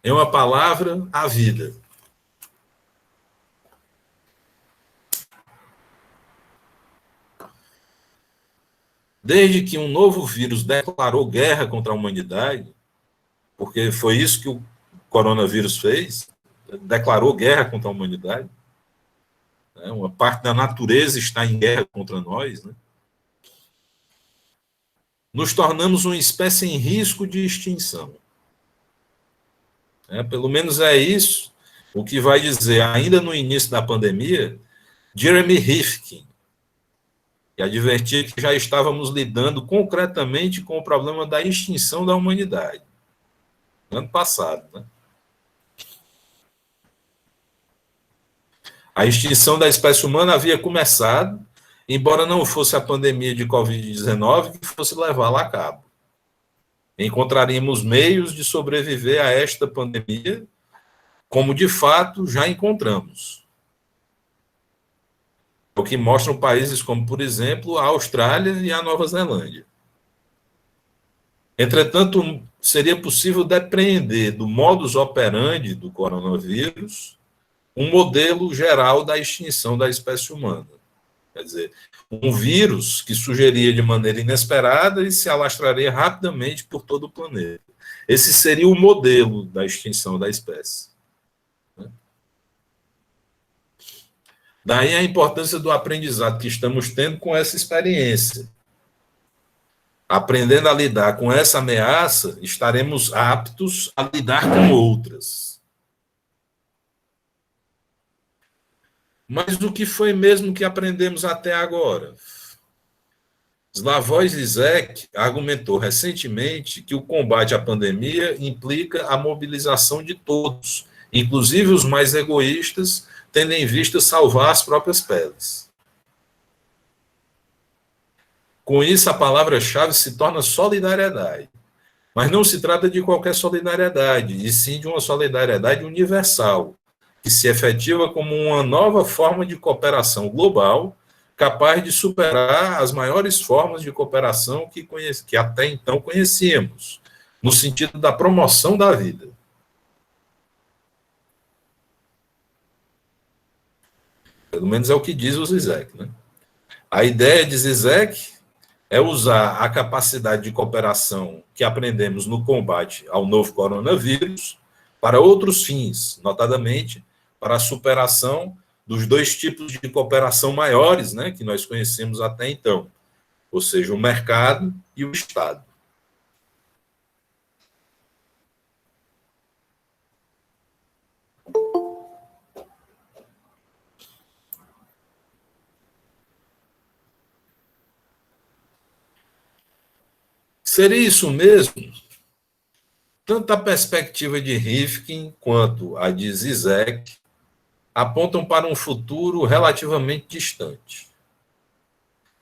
Em uma palavra, a vida. Desde que um novo vírus declarou guerra contra a humanidade, porque foi isso que o coronavírus fez, declarou guerra contra a humanidade, né? Uma parte da natureza está em guerra contra nós, né? Nos tornamos uma espécie em risco de extinção. Pelo menos é isso o que vai dizer, ainda no início da pandemia, Jeremy Rifkin, que advertia que já estávamos lidando concretamente com o problema da extinção da humanidade. No ano passado, né? A extinção da espécie humana havia começado, embora não fosse a pandemia de Covid-19 que fosse levá-la a cabo. Encontraríamos meios de sobreviver a esta pandemia, como de fato já encontramos. O que mostram países como, por exemplo, a Austrália e a Nova Zelândia. Entretanto, seria possível depreender do modus operandi do coronavírus um modelo geral da extinção da espécie humana. Quer dizer, um vírus que surgiria de maneira inesperada e se alastraria rapidamente por todo o planeta. Esse seria o modelo da extinção da espécie. Daí a importância do aprendizado que estamos tendo com essa experiência. Aprendendo a lidar com essa ameaça, estaremos aptos a lidar com outras. Mas o que foi mesmo que aprendemos até agora? Slavoj Zizek argumentou recentemente que o combate à pandemia implica a mobilização de todos, inclusive os mais egoístas, tendo em vista salvar as próprias peles. Com isso, a palavra-chave se torna solidariedade. Mas não se trata de qualquer solidariedade, e sim de uma solidariedade universal, que se efetiva como uma nova forma de cooperação global, capaz de superar as maiores formas de cooperação que até então conhecíamos, no sentido da promoção da vida. Pelo menos é o que diz o Zizek, né? A ideia de Zizek é usar a capacidade de cooperação que aprendemos no combate ao novo coronavírus para outros fins, notadamente para a superação dos dois tipos de cooperação maiores, né, que nós conhecemos até então, ou seja, o mercado e o Estado. Seria isso mesmo? Tanto a perspectiva de Rifkin quanto a de Zizek apontam para um futuro relativamente distante.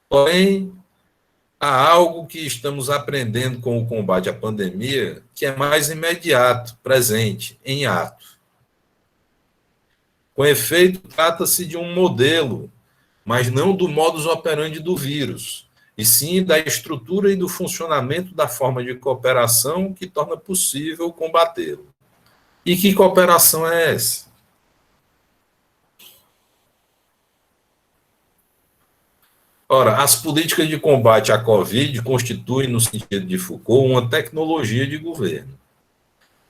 Porém, há algo que estamos aprendendo com o combate à pandemia que é mais imediato, presente, em ato. Com efeito, trata-se de um modelo, mas não do modus operandi do vírus, e sim da estrutura e do funcionamento da forma de cooperação que torna possível combatê-lo. E que cooperação é essa? Ora, as políticas de combate à Covid constituem, no sentido de Foucault, uma tecnologia de governo.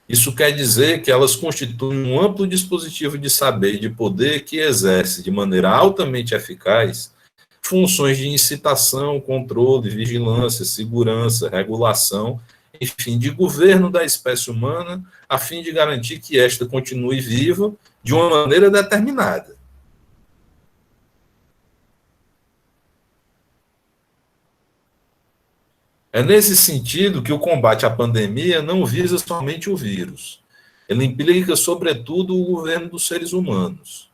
Isso quer dizer que elas constituem um amplo dispositivo de saber e de poder que exerce de maneira altamente eficaz funções de incitação, controle, vigilância, segurança, regulação, enfim, de governo da espécie humana, a fim de garantir que esta continue viva de uma maneira determinada. É nesse sentido que o combate à pandemia não visa somente o vírus. Ele implica, sobretudo, o governo dos seres humanos.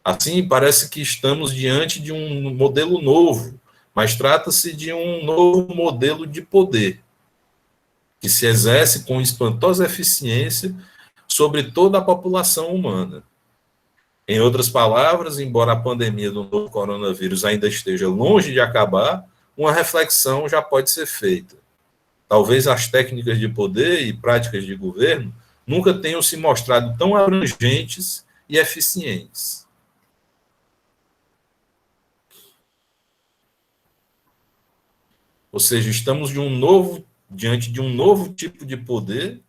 Assim, parece que estamos diante de um modelo novo, mas trata-se de um novo modelo de poder que se exerce com espantosa eficiência sobre toda a população humana. Em outras palavras, embora a pandemia do novo coronavírus ainda esteja longe de acabar, uma reflexão já pode ser feita. Talvez as técnicas de poder e práticas de governo nunca tenham se mostrado tão abrangentes e eficientes. Ou seja, estamos diante de um novo tipo de poder,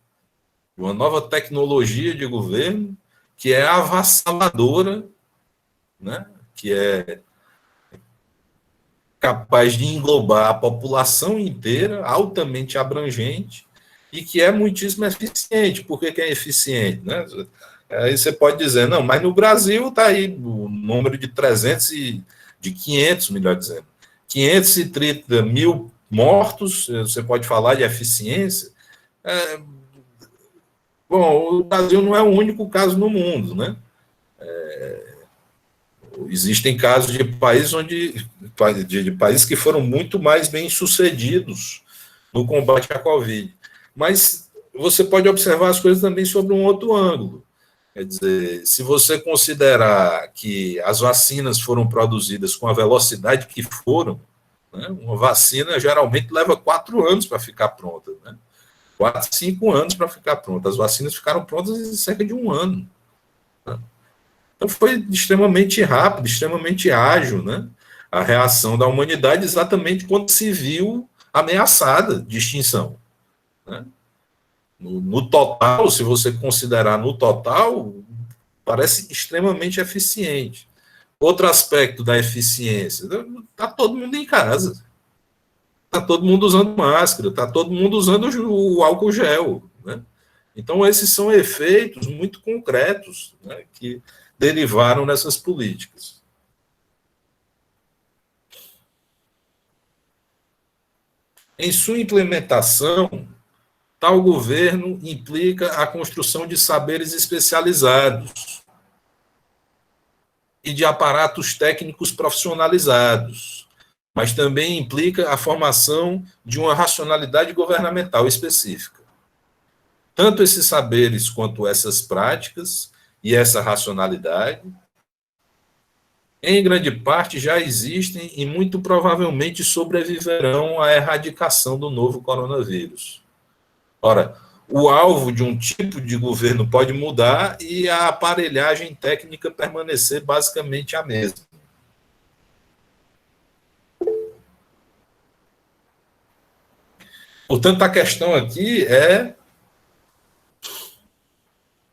de uma nova tecnologia de governo que é avassaladora, né? Que é capaz de englobar a população inteira, altamente abrangente, e que é muitíssimo eficiente. Por que é eficiente? Né? Aí você pode dizer, não, mas no Brasil está aí o número de 300 de 500, melhor dizendo, 530 mil mortos, você pode falar de eficiência. Bom, o Brasil não é o único caso no mundo, né? Existem casos de países de países que foram muito mais bem sucedidos no combate à Covid. Mas você pode observar as coisas também sobre um outro ângulo. Quer dizer, se você considerar que as vacinas foram produzidas com a velocidade que foram, né, uma vacina geralmente leva 4 anos para ficar pronta, né? 4, 5 anos para ficar pronta. As vacinas ficaram prontas em cerca de 1 ano. Né? Então foi extremamente rápido, extremamente ágil, né? A reação da humanidade exatamente quando se viu ameaçada de extinção. Né? No total, se você considerar no total, parece extremamente eficiente. Outro aspecto da eficiência, está todo mundo em casa. Está todo mundo usando máscara, está todo mundo usando o álcool gel. Né? Então, esses são efeitos muito concretos, né, que derivaram nessas políticas. Em sua implementação, tal governo implica a construção de saberes especializados e de aparatos técnicos profissionalizados, mas também implica a formação de uma racionalidade governamental específica. Tanto esses saberes quanto essas práticas e essa racionalidade, em grande parte, já existem e muito provavelmente sobreviverão à erradicação do novo coronavírus. Ora, o alvo de um tipo de governo pode mudar e a aparelhagem técnica permanecer basicamente a mesma. Portanto, a questão aqui é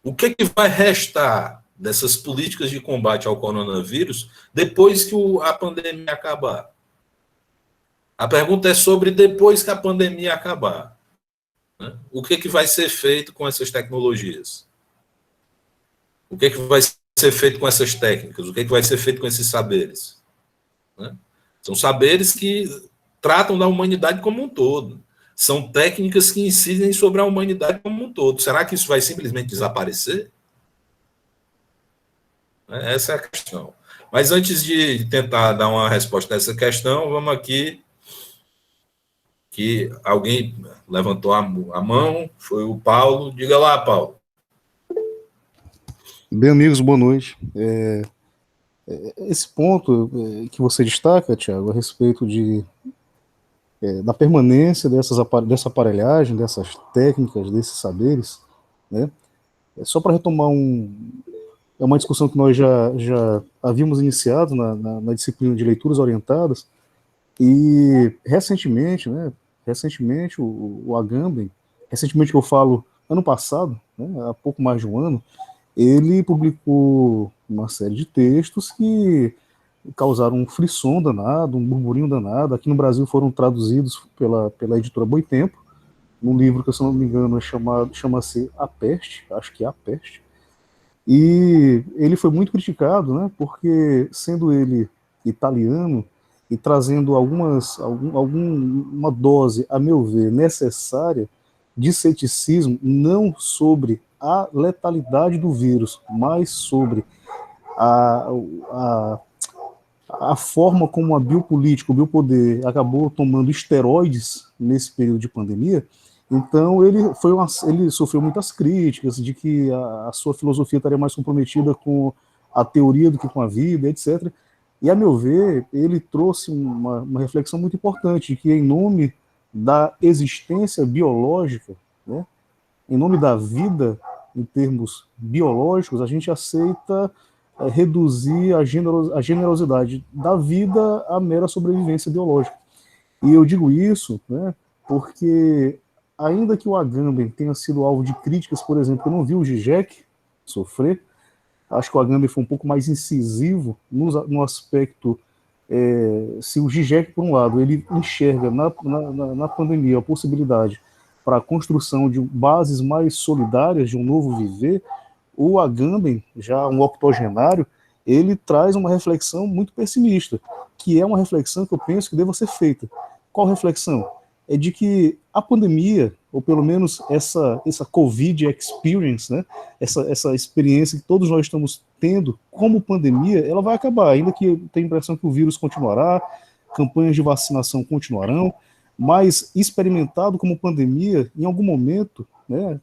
o que vai restar dessas políticas de combate ao coronavírus depois que a pandemia acabar. A pergunta é sobre depois que a pandemia acabar. Né? O que vai ser feito com essas tecnologias? O que vai ser feito com essas técnicas? O que vai ser feito com esses saberes? Né? São saberes que tratam da humanidade como um todo. São técnicas que incidem sobre a humanidade como um todo. Será que isso vai simplesmente desaparecer? Essa é a questão. Mas antes de tentar dar uma resposta a essa questão, vamos aqui, que alguém levantou a mão, foi o Paulo. Diga lá, Paulo. Bem, amigos, boa noite. Esse ponto que você destaca, Tiago, a respeito da permanência dessa aparelhagem, dessas técnicas, desses saberes, né? Só para retomar é uma discussão que nós já havíamos iniciado na disciplina de leituras orientadas, e recentemente, o Agamben, recentemente que eu falo, ano passado, né, há pouco mais de um ano, ele publicou uma série de textos que causaram um frisson danado, um burburinho danado. Aqui no Brasil foram traduzidos pela editora Boitempo, num livro que, se eu não me engano, chama-se A Peste, acho que é A Peste. E ele foi muito criticado, né, porque, sendo ele italiano e trazendo alguma dose, a meu ver, necessária de ceticismo, não sobre a letalidade do vírus, mas sobre a forma como a biopolítica, o biopoder acabou tomando esteroides nesse período de pandemia, então ele sofreu muitas críticas de que a sua filosofia estaria mais comprometida com a teoria do que com a vida, etc. E, a meu ver, ele trouxe uma reflexão muito importante, de que em nome da existência biológica, né, em nome da vida, em termos biológicos, a gente aceita reduzir a generosidade da vida à mera sobrevivência biológica. E eu digo isso, né, porque ainda que o Agamben tenha sido alvo de críticas, por exemplo, eu não vi o Zizek sofrer, acho que o Agamben foi um pouco mais incisivo no aspecto, se o Zizek, por um lado, ele enxerga na pandemia a possibilidade para a construção de bases mais solidárias de um novo viver, o Agamben, já um octogenário, ele traz uma reflexão muito pessimista, que é uma reflexão que eu penso que deva ser feita. Qual reflexão? É de que a pandemia, ou pelo menos essa Covid experience, né, essa experiência que todos nós estamos tendo como pandemia, ela vai acabar, ainda que eu tenha a impressão que o vírus continuará, campanhas de vacinação continuarão, mas experimentado como pandemia, em algum momento, né,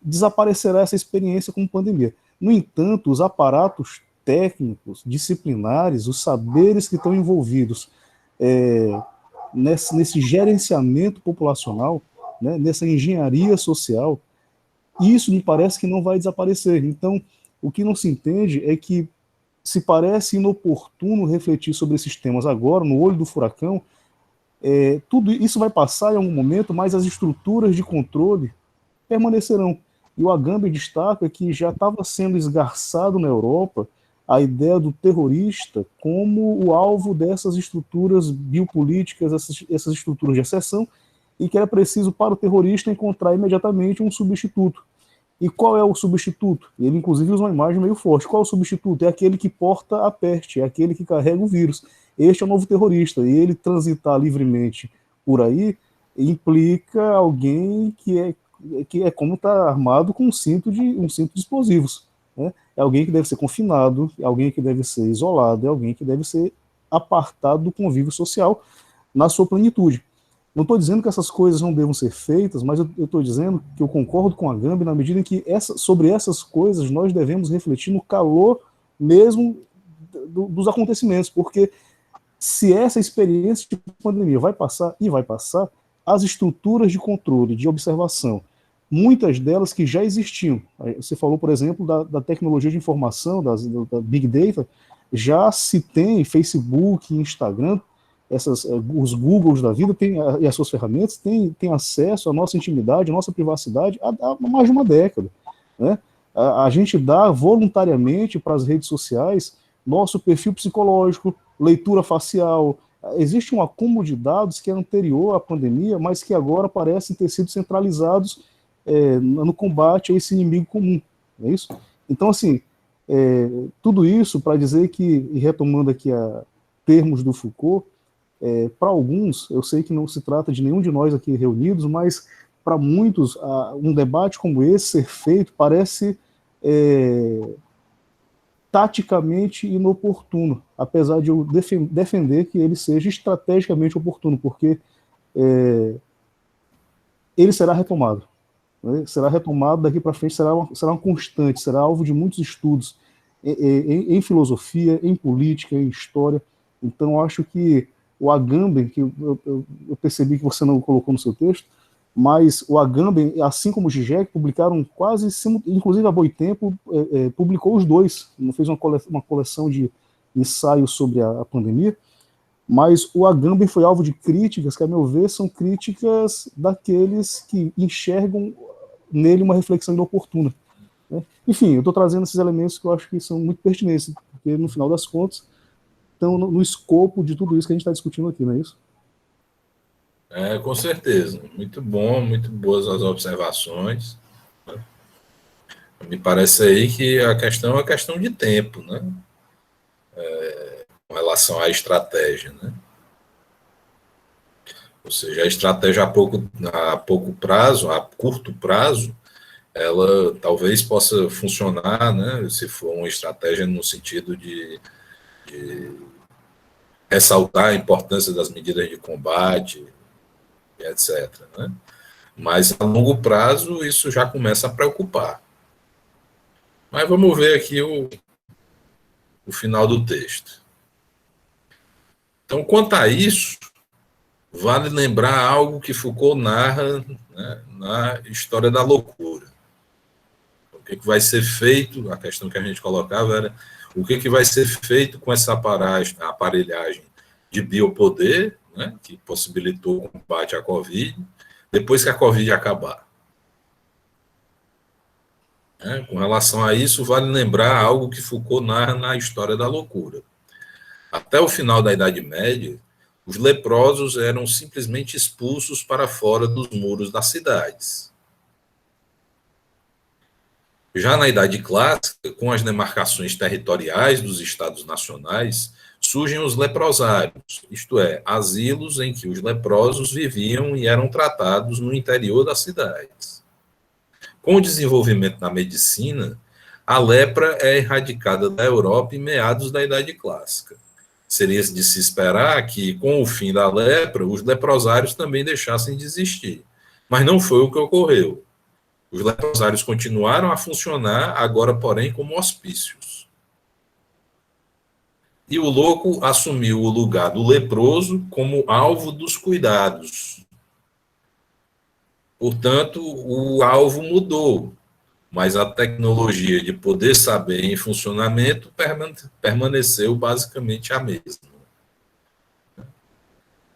desaparecerá essa experiência como pandemia. No entanto, os aparatos técnicos, disciplinares, os saberes que estão envolvidos nesse gerenciamento populacional, né, nessa engenharia social, isso me parece que não vai desaparecer. Então, o que não se entende é que se parece inoportuno refletir sobre esses temas agora, no olho do furacão. Tudo isso vai passar em algum momento, mas as estruturas de controle permanecerão. E o Agamben destaca que já estava sendo esgarçado na Europa a ideia do terrorista como o alvo dessas estruturas biopolíticas, essas estruturas de exceção, e que era preciso para o terrorista encontrar imediatamente um substituto. E qual é o substituto? Ele, inclusive, usa uma imagem meio forte. Qual é o substituto? É aquele que porta a peste, é aquele que carrega o vírus. Este é o novo terrorista, e ele transitar livremente por aí implica alguém que é como estar armado com um cinto de explosivos. Né? É alguém que deve ser confinado, é alguém que deve ser isolado, é alguém que deve ser apartado do convívio social na sua plenitude. Não estou dizendo que essas coisas não devam ser feitas, mas eu estou dizendo que eu concordo com a Agamben na medida em que sobre essas coisas nós devemos refletir no calor mesmo dos acontecimentos, porque se essa experiência de pandemia vai passar, e vai passar, as estruturas de controle, de observação, muitas delas que já existiam. Você falou, por exemplo, da tecnologia de informação, da Big Data, já se tem Facebook, Instagram, os Googles da vida e as suas ferramentas têm acesso à nossa intimidade, à nossa privacidade há mais de uma década. Né? A gente dá voluntariamente para as redes sociais nosso perfil psicológico, leitura facial. Existe um acúmulo de dados que é anterior à pandemia, mas que agora parecem ter sido centralizados no combate a esse inimigo comum. É isso? Então, assim, tudo isso para dizer que, e retomando aqui a termos do Foucault, para alguns, eu sei que não se trata de nenhum de nós aqui reunidos, mas para muitos, um debate como esse ser feito parece taticamente inoportuno, apesar de eu defender que ele seja estrategicamente oportuno, porque ele será retomado. Né? Será retomado daqui para frente, será uma constante, será alvo de muitos estudos em filosofia, em política, em história. Então, acho que o Agamben, que eu percebi que você não colocou no seu texto, mas o Agamben, assim como o Zizek, publicaram quase, inclusive a Boitempo publicou os dois, fez uma coleção de ensaios sobre a pandemia, mas o Agamben foi alvo de críticas que, a meu ver, são críticas daqueles que enxergam nele uma reflexão inoportuna. Né? Enfim, eu estou trazendo esses elementos que eu acho que são muito pertinentes, porque, no final das contas, estão no escopo de tudo isso que a gente está discutindo aqui, não é isso? Com certeza. Muito bom, muito boas as observações. Me parece aí que a questão é uma questão de tempo, né? Com relação à estratégia, né? Ou seja, a estratégia a pouco prazo, a curto prazo, ela talvez possa funcionar, né? Se for uma estratégia no sentido de ressaltar a importância das medidas de combate, etc., né? Mas a longo prazo isso já começa a preocupar. Mas vamos ver aqui o final do texto. Então, quanto a isso, vale lembrar algo que Foucault narra, né, na História da Loucura. O que vai ser feito, a questão que a gente colocava era o que vai ser feito com essa aparelhagem de biopoder, né, que possibilitou o combate à Covid, depois que a Covid acabar. Com relação a isso, vale lembrar algo que Foucault narra na História da Loucura. Até o final da Idade Média, os leprosos eram simplesmente expulsos para fora dos muros das cidades. Já na Idade Clássica, com as demarcações territoriais dos estados nacionais, surgem os leprosários, isto é, asilos em que os leprosos viviam e eram tratados no interior das cidades. Com o desenvolvimento da medicina, a lepra é erradicada da Europa em meados da Idade Clássica. Seria de se esperar que, com o fim da lepra, os leprosários também deixassem de existir. Mas não foi o que ocorreu. Os leprosários continuaram a funcionar, agora, porém, como hospícios. E o louco assumiu o lugar do leproso como alvo dos cuidados. Portanto, o alvo mudou, mas a tecnologia de poder saber em funcionamento permaneceu basicamente a mesma.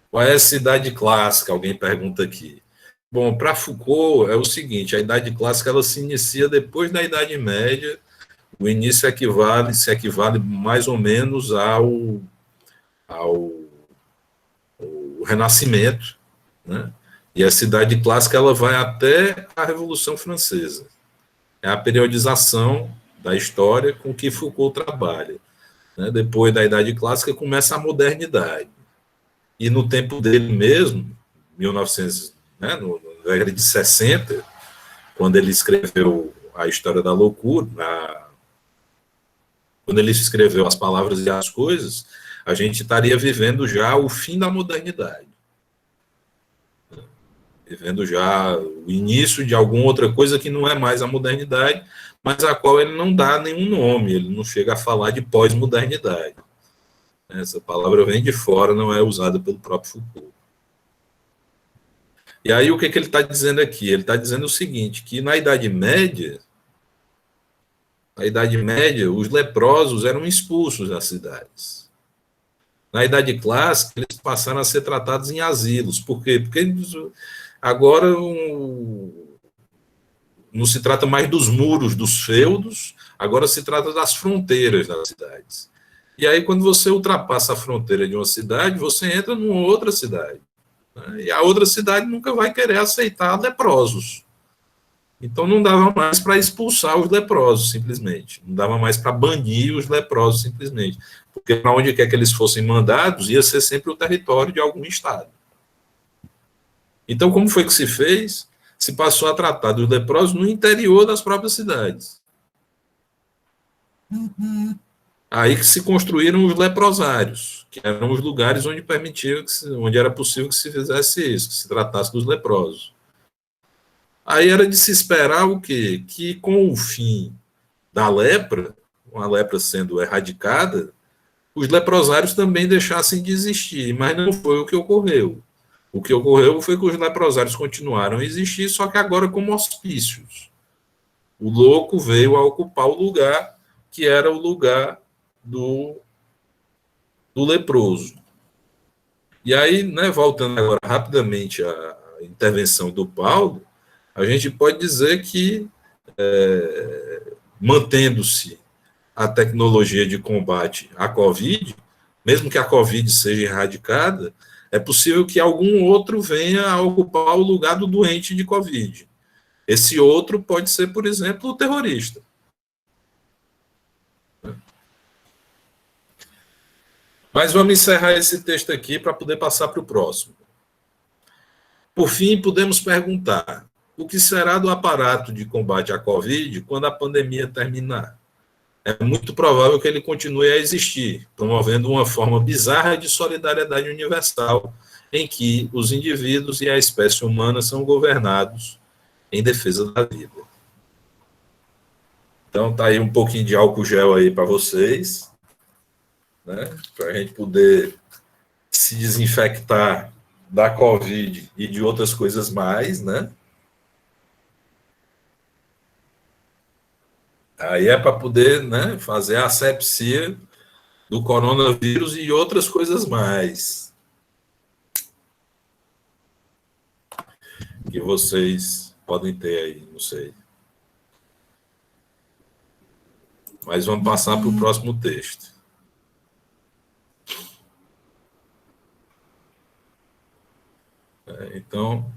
Qual é a cidade clássica? Alguém pergunta aqui. Bom, para Foucault é o seguinte, a Idade Clássica ela se inicia depois da Idade Média, o início se equivale mais ou menos ao Renascimento, né? E a Cidade Clássica ela vai até a Revolução Francesa. É a periodização da história com que Foucault trabalha, né? Depois da Idade Clássica começa a modernidade. E no tempo dele mesmo, 1900, né, na década de 60, quando ele escreveu a História da Loucura, quando ele escreveu As Palavras e as Coisas, a gente estaria vivendo já o fim da modernidade. Vivendo já o início de alguma outra coisa que não é mais a modernidade, mas a qual ele não dá nenhum nome, ele não chega a falar de pós-modernidade. Essa palavra vem de fora, não é usada pelo próprio Foucault. E aí o que ele está dizendo aqui? Ele está dizendo o seguinte, que na Idade Média, os leprosos eram expulsos das cidades. Na Idade Clássica, eles passaram a ser tratados em asilos. Por quê? Porque agora não se trata mais dos muros dos feudos, agora se trata das fronteiras das cidades. E aí, quando você ultrapassa a fronteira de uma cidade, você entra numa outra cidade. Né? E a outra cidade nunca vai querer aceitar leprosos. Então, não dava mais para expulsar os leprosos, simplesmente. Não dava mais para banir os leprosos, simplesmente. Porque para onde quer que eles fossem mandados, ia ser sempre o território de algum estado. Então, como foi que se fez? Se passou a tratar dos leprosos no interior das próprias cidades. Aí que se construíram os leprosários, que eram os lugares onde onde era possível que se fizesse isso, que se tratasse dos leprosos. Aí era de se esperar o quê? Que com o fim da lepra, com a lepra sendo erradicada, os leprosários também deixassem de existir, mas não foi o que ocorreu. O que ocorreu foi que os leprosários continuaram a existir, só que agora como hospícios. O louco veio a ocupar o lugar que era o lugar do leproso. E aí, né, voltando agora rapidamente à intervenção do Paulo, a gente pode dizer que, mantendo-se a tecnologia de combate à Covid, mesmo que a Covid seja erradicada, é possível que algum outro venha a ocupar o lugar do doente de Covid. Esse outro pode ser, por exemplo, o terrorista. Mas vamos encerrar esse texto aqui para poder passar para o próximo. Por fim, podemos perguntar: o que será do aparato de combate à Covid quando a pandemia terminar? é muito provável que ele continue a existir, promovendo uma forma bizarra de solidariedade universal, em que os indivíduos e a espécie humana são governados em defesa da vida. Então, tá aí um pouquinho de álcool gel aí para vocês, né? Para a gente poder se desinfectar da Covid e de outras coisas mais, né? Aí é para poder, né, fazer a asepsia do coronavírus e outras coisas mais que vocês podem ter aí, não sei. Mas vamos passar para o próximo texto. Então,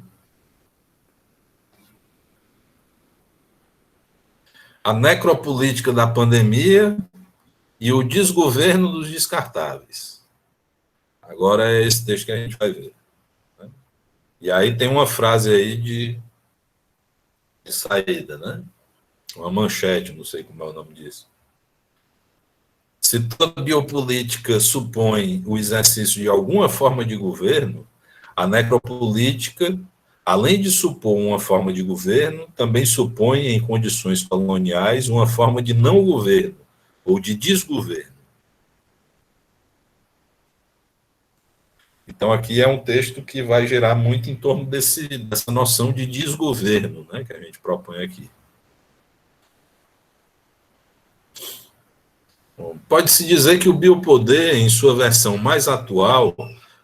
a necropolítica da pandemia e o desgoverno dos descartáveis. Agora é esse texto que a gente vai ver. Né? E aí tem uma frase aí de saída, né? Uma manchete, não sei como é o nome disso. Se toda biopolítica supõe o exercício de alguma forma de governo, a necropolítica, além de supor uma forma de governo, também supõe, em condições coloniais, uma forma de não governo, ou de desgoverno. Então, aqui é um texto que vai gerar muito em torno dessa noção de desgoverno, né, que a gente propõe aqui. Pode-se dizer que o biopoder, em sua versão mais atual,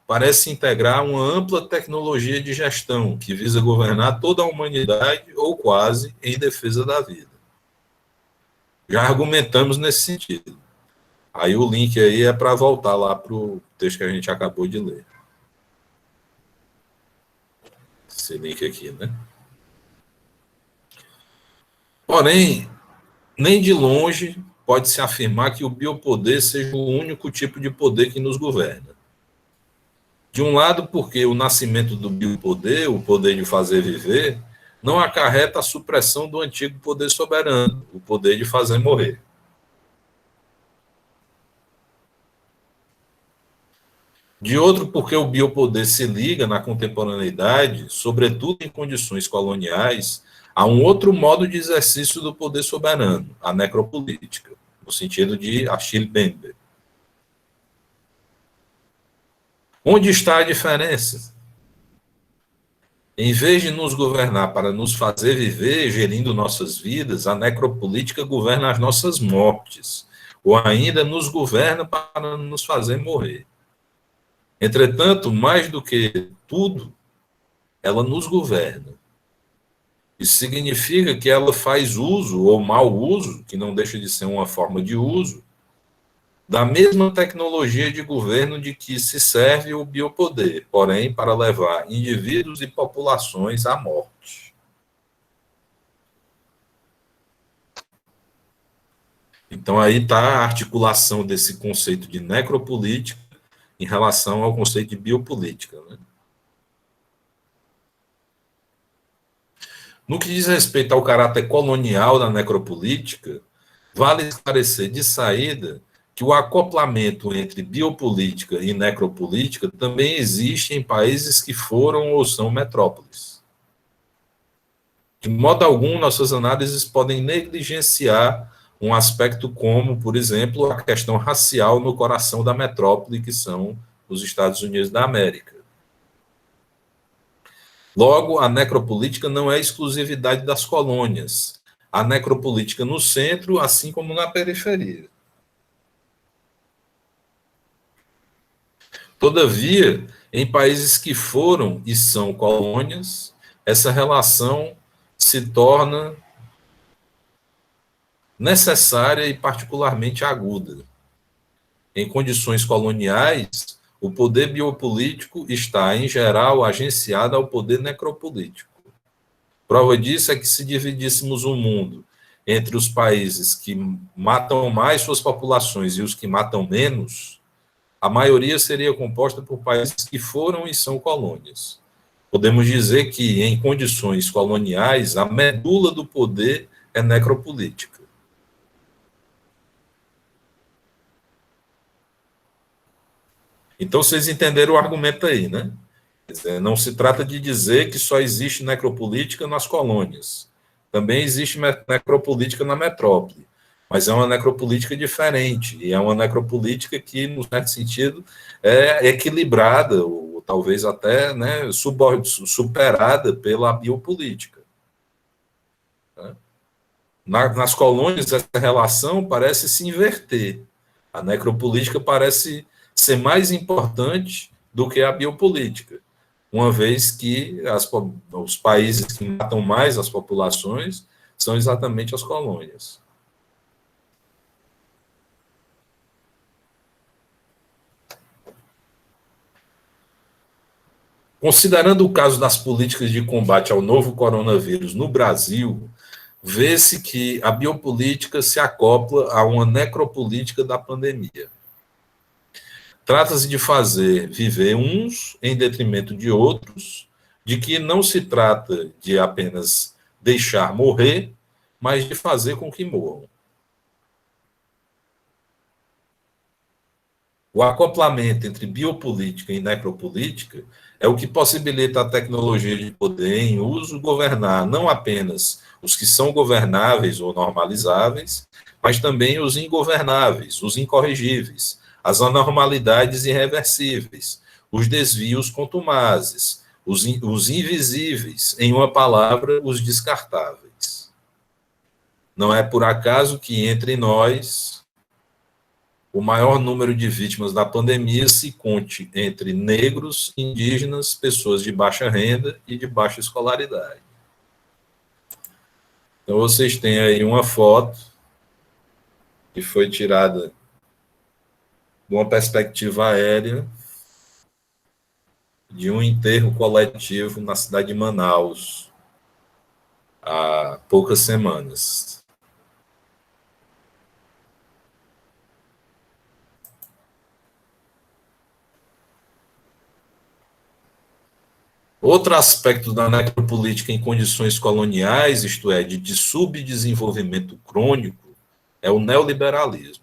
parece integrar uma ampla tecnologia de gestão que visa governar toda a humanidade, ou quase, em defesa da vida. Já argumentamos nesse sentido. Aí o link aí é para voltar lá para o texto que a gente acabou de ler. Esse link aqui, né? Porém, nem de longe pode-se afirmar que o biopoder seja o único tipo de poder que nos governa. De um lado, porque o nascimento do biopoder, o poder de fazer viver, não acarreta a supressão do antigo poder soberano, o poder de fazer morrer. De outro, porque o biopoder se liga na contemporaneidade, sobretudo em condições coloniais, a um outro modo de exercício do poder soberano, a necropolítica, no sentido de Achille Mbembe. Onde está a diferença? Em vez de nos governar para nos fazer viver, gerindo nossas vidas, a necropolítica governa as nossas mortes, ou ainda nos governa para nos fazer morrer. Entretanto, mais do que tudo, ela nos governa. Isso significa que ela faz uso, ou mau uso, que não deixa de ser uma forma de uso, da mesma tecnologia de governo de que se serve o biopoder, porém para levar indivíduos e populações à morte. Então aí está a articulação desse conceito de necropolítica em relação ao conceito de biopolítica, né? No que diz respeito ao caráter colonial da necropolítica, vale esclarecer de saída que o acoplamento entre biopolítica e necropolítica também existe em países que foram ou são metrópoles. De modo algum, nossas análises podem negligenciar um aspecto como, por exemplo, a questão racial no coração da metrópole, que são os Estados Unidos da América. Logo, a necropolítica não é exclusividade das colônias. Há necropolítica no centro, assim como na periferia. Todavia, em países que foram e são colônias, essa relação se torna necessária e particularmente aguda. Em condições coloniais, o poder biopolítico está, em geral, agenciado ao poder necropolítico. Prova disso é que, se dividíssemos o mundo entre os países que matam mais suas populações e os que matam menos, a maioria seria composta por países que foram e são colônias. Podemos dizer que, em condições coloniais, a medula do poder é necropolítica. Então, vocês entenderam o argumento aí, né? Quer dizer, não se trata de dizer que só existe necropolítica nas colônias. Também existe necropolítica na metrópole, mas é uma necropolítica diferente, e é uma necropolítica que, no certo sentido, é equilibrada, ou talvez até, né, superada pela biopolítica. Né? Nas colônias, essa relação parece se inverter. A necropolítica parece ser mais importante do que a biopolítica, uma vez que os países que matam mais as populações são exatamente as colônias. Considerando o caso das políticas de combate ao novo coronavírus no Brasil, vê-se que a biopolítica se acopla a uma necropolítica da pandemia. Trata-se de fazer viver uns em detrimento de outros, de que não se trata de apenas deixar morrer, mas de fazer com que morram. O acoplamento entre biopolítica e necropolítica é o que possibilita a tecnologia de poder em uso governar não apenas os que são governáveis ou normalizáveis, mas também os ingovernáveis, os incorrigíveis, as anormalidades irreversíveis, os desvios contumazes, os invisíveis, em uma palavra, os descartáveis. Não é por acaso que entre nós o maior número de vítimas da pandemia se conte entre negros, indígenas, pessoas de baixa renda e de baixa escolaridade. Então, vocês têm aí uma foto que foi tirada de uma perspectiva aérea de um enterro coletivo na cidade de Manaus, há poucas semanas. Outro aspecto da necropolítica em condições coloniais, isto é, de subdesenvolvimento crônico, é o neoliberalismo.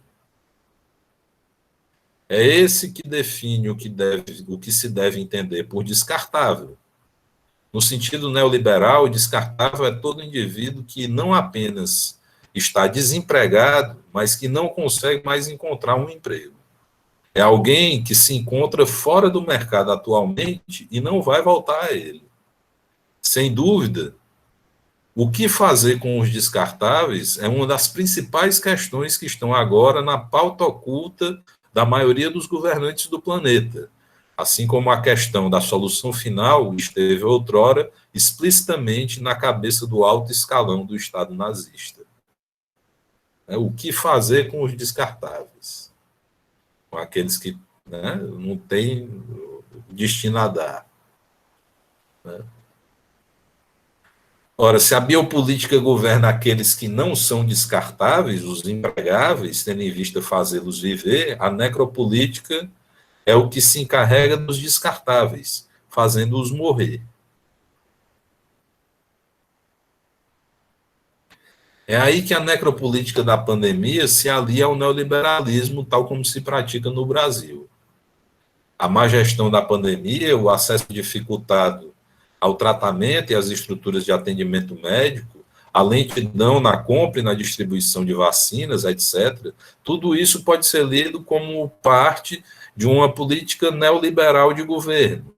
É esse que define o que se deve entender por descartável. No sentido neoliberal, descartável é todo indivíduo que não apenas está desempregado, mas que não consegue mais encontrar um emprego. É alguém que se encontra fora do mercado atualmente e não vai voltar a ele. Sem dúvida, o que fazer com os descartáveis é uma das principais questões que estão agora na pauta oculta da maioria dos governantes do planeta, assim como a questão da solução final esteve outrora explicitamente na cabeça do alto escalão do Estado nazista. O que fazer com os descartáveis? Com aqueles que, né, não têm destino a dar. Né? Ora, se a biopolítica governa aqueles que não são descartáveis, os empregáveis, tendo em vista fazê-los viver, a necropolítica é o que se encarrega dos descartáveis, fazendo-os morrer. É aí que a necropolítica da pandemia se alia ao neoliberalismo, tal como se pratica no Brasil. A má gestão da pandemia, o acesso dificultado ao tratamento e às estruturas de atendimento médico, a lentidão na compra e na distribuição de vacinas, etc., tudo isso pode ser lido como parte de uma política neoliberal de governo,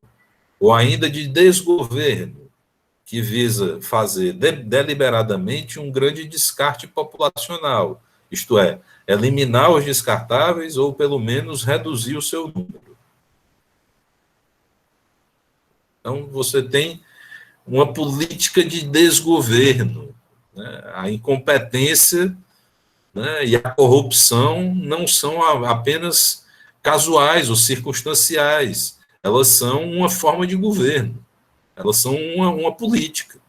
ou ainda de desgoverno, que visa fazer deliberadamente um grande descarte populacional, isto é, eliminar os descartáveis ou, pelo menos, reduzir o seu número. Então, você tem uma política de desgoverno, né? A incompetência, né, e a corrupção não são apenas casuais ou circunstanciais, elas são uma forma de governo, elas são uma política.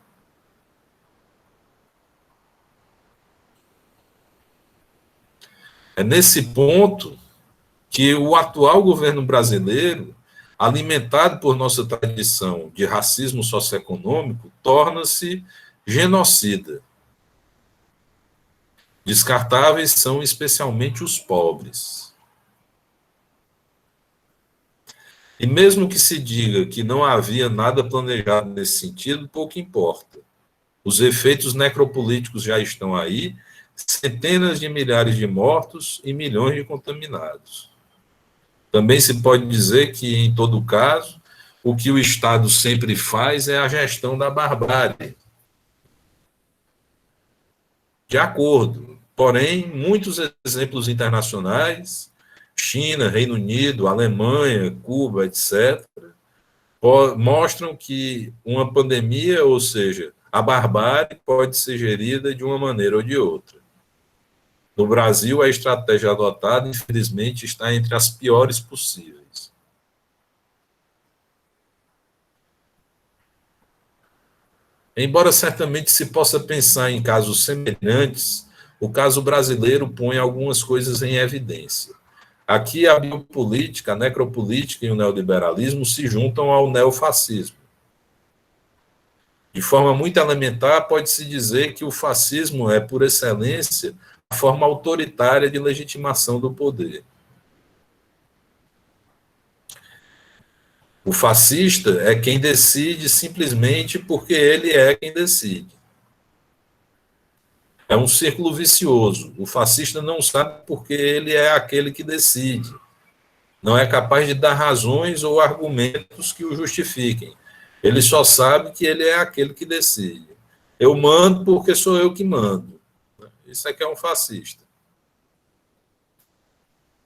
É nesse ponto que o atual governo brasileiro, alimentado por nossa tradição de racismo socioeconômico, torna-se genocida. Descartáveis são especialmente os pobres. E mesmo que se diga que não havia nada planejado nesse sentido, pouco importa. Os efeitos necropolíticos já estão aí, centenas de milhares de mortos e milhões de contaminados. Também se pode dizer que, em todo caso, o que o Estado sempre faz é a gestão da barbárie. De acordo. Porém, muitos exemplos internacionais, China, Reino Unido, Alemanha, Cuba, etc., mostram que uma pandemia, ou seja, a barbárie, pode ser gerida de uma maneira ou de outra. No Brasil, a estratégia adotada, infelizmente, está entre as piores possíveis. Embora certamente se possa pensar em casos semelhantes, o caso brasileiro põe algumas coisas em evidência. Aqui a biopolítica, a necropolítica e o neoliberalismo se juntam ao neofascismo. De forma muito elementar, pode-se dizer que o fascismo é, por excelência, a forma autoritária de legitimação do poder. O fascista é quem decide simplesmente porque ele é quem decide. É um círculo vicioso. O fascista não sabe porque ele é aquele que decide. Não é capaz de dar razões ou argumentos que o justifiquem. Ele só sabe que ele é aquele que decide. Eu mando porque sou eu que mando. Isso é que é um fascista.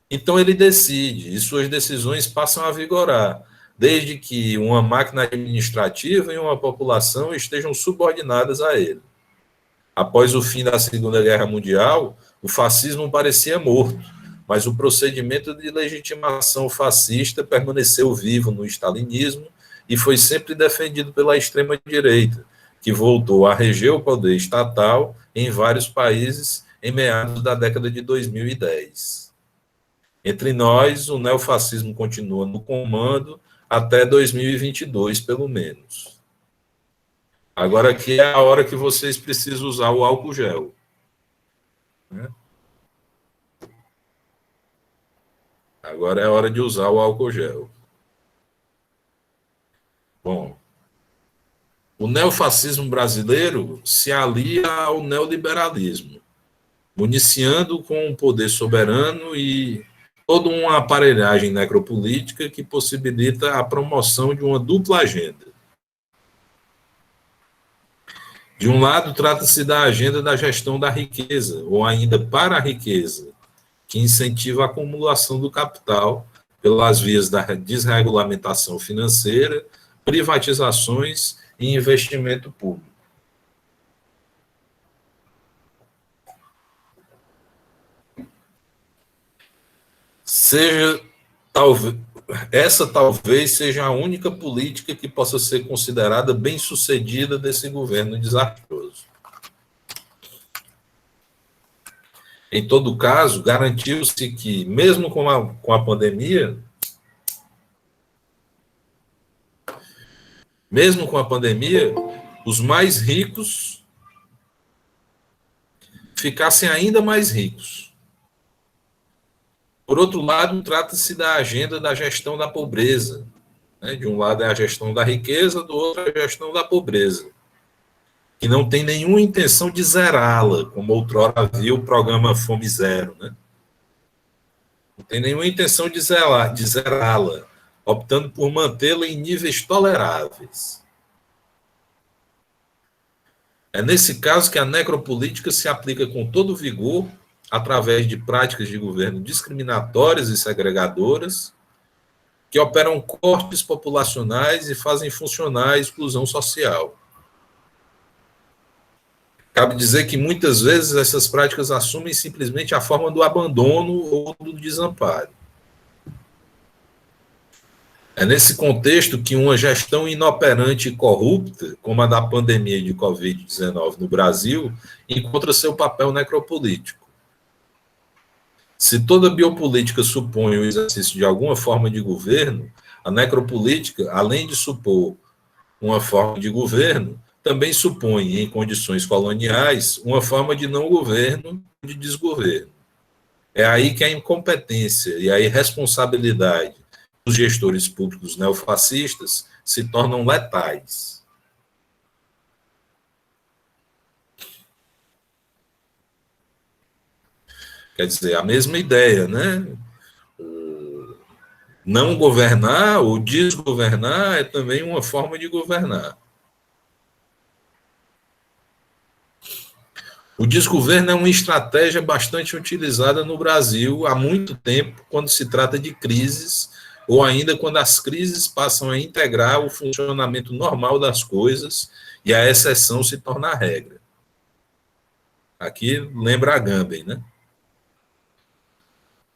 Então ele decide, e suas decisões passam a vigorar, desde que uma máquina administrativa e uma população estejam subordinadas a ele. Após o fim da Segunda Guerra Mundial, o fascismo parecia morto, mas o procedimento de legitimação fascista permaneceu vivo no stalinismo e foi sempre defendido pela extrema-direita, que voltou a reger o poder estatal em vários países em meados da década de 2010. Entre nós, o neofascismo continua no comando até 2022, pelo menos. Agora aqui é a hora que vocês precisam usar o álcool gel. Né? Agora é a hora de usar o álcool gel. Bom, o neofascismo brasileiro se alia ao neoliberalismo, municiando com um poder soberano e toda uma aparelhagem necropolítica que possibilita a promoção de uma dupla agenda. De um lado, trata-se da agenda da gestão da riqueza, ou ainda para a riqueza, que incentiva a acumulação do capital pelas vias da desregulamentação financeira, privatizações e investimento público. Essa talvez seja a única política que possa ser considerada bem-sucedida desse governo desastroso. Em todo caso, garantiu-se que, mesmo com a pandemia, os mais ricos ficassem ainda mais ricos. Por outro lado, trata-se da agenda da gestão da pobreza. Né? De um lado é a gestão da riqueza, do outro é a gestão da pobreza, que não tem nenhuma intenção de zerá-la, como outrora havia o programa Fome Zero. Né? Não tem nenhuma intenção de zerá-la, optando por mantê-la em níveis toleráveis. É nesse caso que a necropolítica se aplica com todo vigor, através de práticas de governo discriminatórias e segregadoras, que operam cortes populacionais e fazem funcionar a exclusão social. Cabe dizer que muitas vezes essas práticas assumem simplesmente a forma do abandono ou do desamparo. É nesse contexto que uma gestão inoperante e corrupta, como a da pandemia de Covid-19 no Brasil, encontra seu papel necropolítico. Se toda biopolítica supõe o exercício de alguma forma de governo, a necropolítica, além de supor uma forma de governo, também supõe, em condições coloniais, uma forma de não governo, de desgoverno. É aí que a incompetência e a irresponsabilidade os gestores públicos neofascistas se tornam letais. Quer dizer, a mesma ideia, né? Não governar ou desgovernar é também uma forma de governar. O desgoverno é uma estratégia bastante utilizada no Brasil há muito tempo, quando se trata de crises, ou ainda quando as crises passam a integrar o funcionamento normal das coisas e a exceção se torna a regra. Aqui lembra a Agamben, né?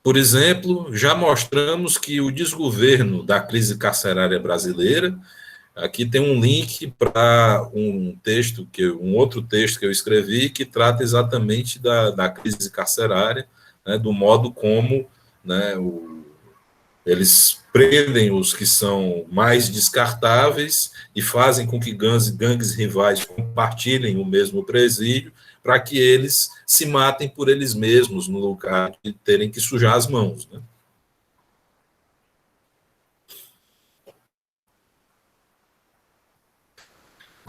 Por exemplo, já mostramos que o desgoverno da crise carcerária brasileira. Aqui tem um link para um outro texto que eu escrevi que trata exatamente da crise carcerária, né, do modo como, né, eles prendem os que são mais descartáveis e fazem com que gangues rivais compartilhem o mesmo presídio para que eles se matem por eles mesmos no lugar de terem que sujar as mãos, né?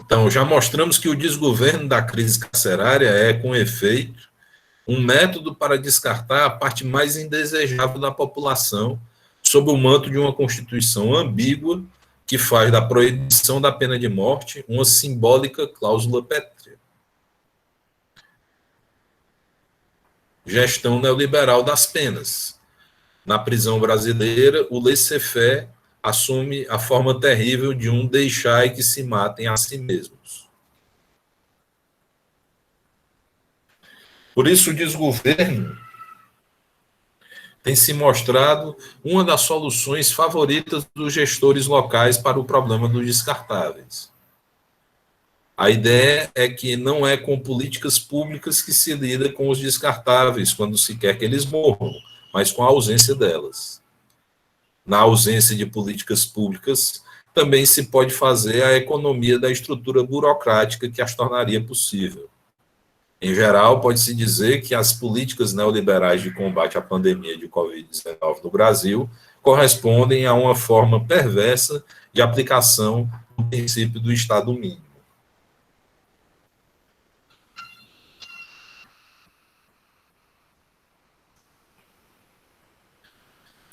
Então, já mostramos que o desgoverno da crise carcerária é, com efeito, um método para descartar a parte mais indesejável da população, sob o manto de uma Constituição ambígua que faz da proibição da pena de morte uma simbólica cláusula pétrea. Gestão neoliberal das penas. Na prisão brasileira, o laissez-faire assume a forma terrível de um deixai que se matem a si mesmos. Por isso, o desgoverno tem se mostrado uma das soluções favoritas dos gestores locais para o problema dos descartáveis. A ideia é que não é com políticas públicas que se lida com os descartáveis quando se quer que eles morram, mas com a ausência delas. Na ausência de políticas públicas, também se pode fazer a economia da estrutura burocrática que as tornaria possível. Em geral, pode-se dizer que as políticas neoliberais de combate à pandemia de Covid-19 no Brasil correspondem a uma forma perversa de aplicação do princípio do Estado mínimo.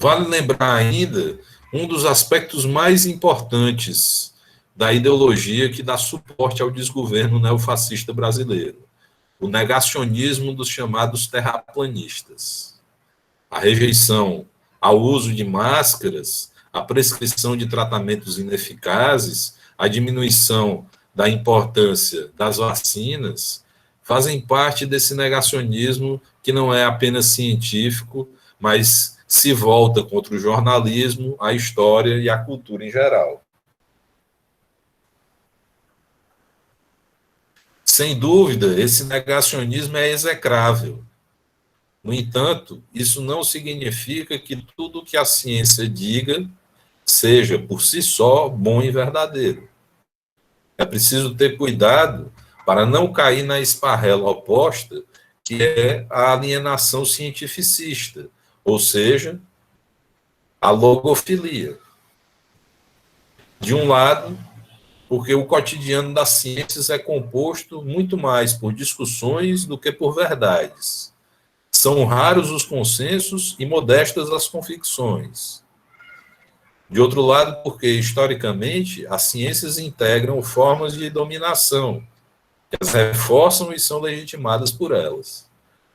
Vale lembrar ainda um dos aspectos mais importantes da ideologia que dá suporte ao desgoverno neofascista brasileiro: o negacionismo dos chamados terraplanistas. A rejeição ao uso de máscaras, a prescrição de tratamentos ineficazes, a diminuição da importância das vacinas, fazem parte desse negacionismo que não é apenas científico, mas se volta contra o jornalismo, a história e a cultura em geral. Sem dúvida, esse negacionismo é execrável. No entanto, isso não significa que tudo que a ciência diga seja, por si só, bom e verdadeiro. É preciso ter cuidado para não cair na esparrela oposta, que é a alienação cientificista, ou seja, a logofilia. De um lado, porque o cotidiano das ciências é composto muito mais por discussões do que por verdades. São raros os consensos e modestas as convicções. De outro lado, porque, historicamente, as ciências integram formas de dominação, que as reforçam e são legitimadas por elas.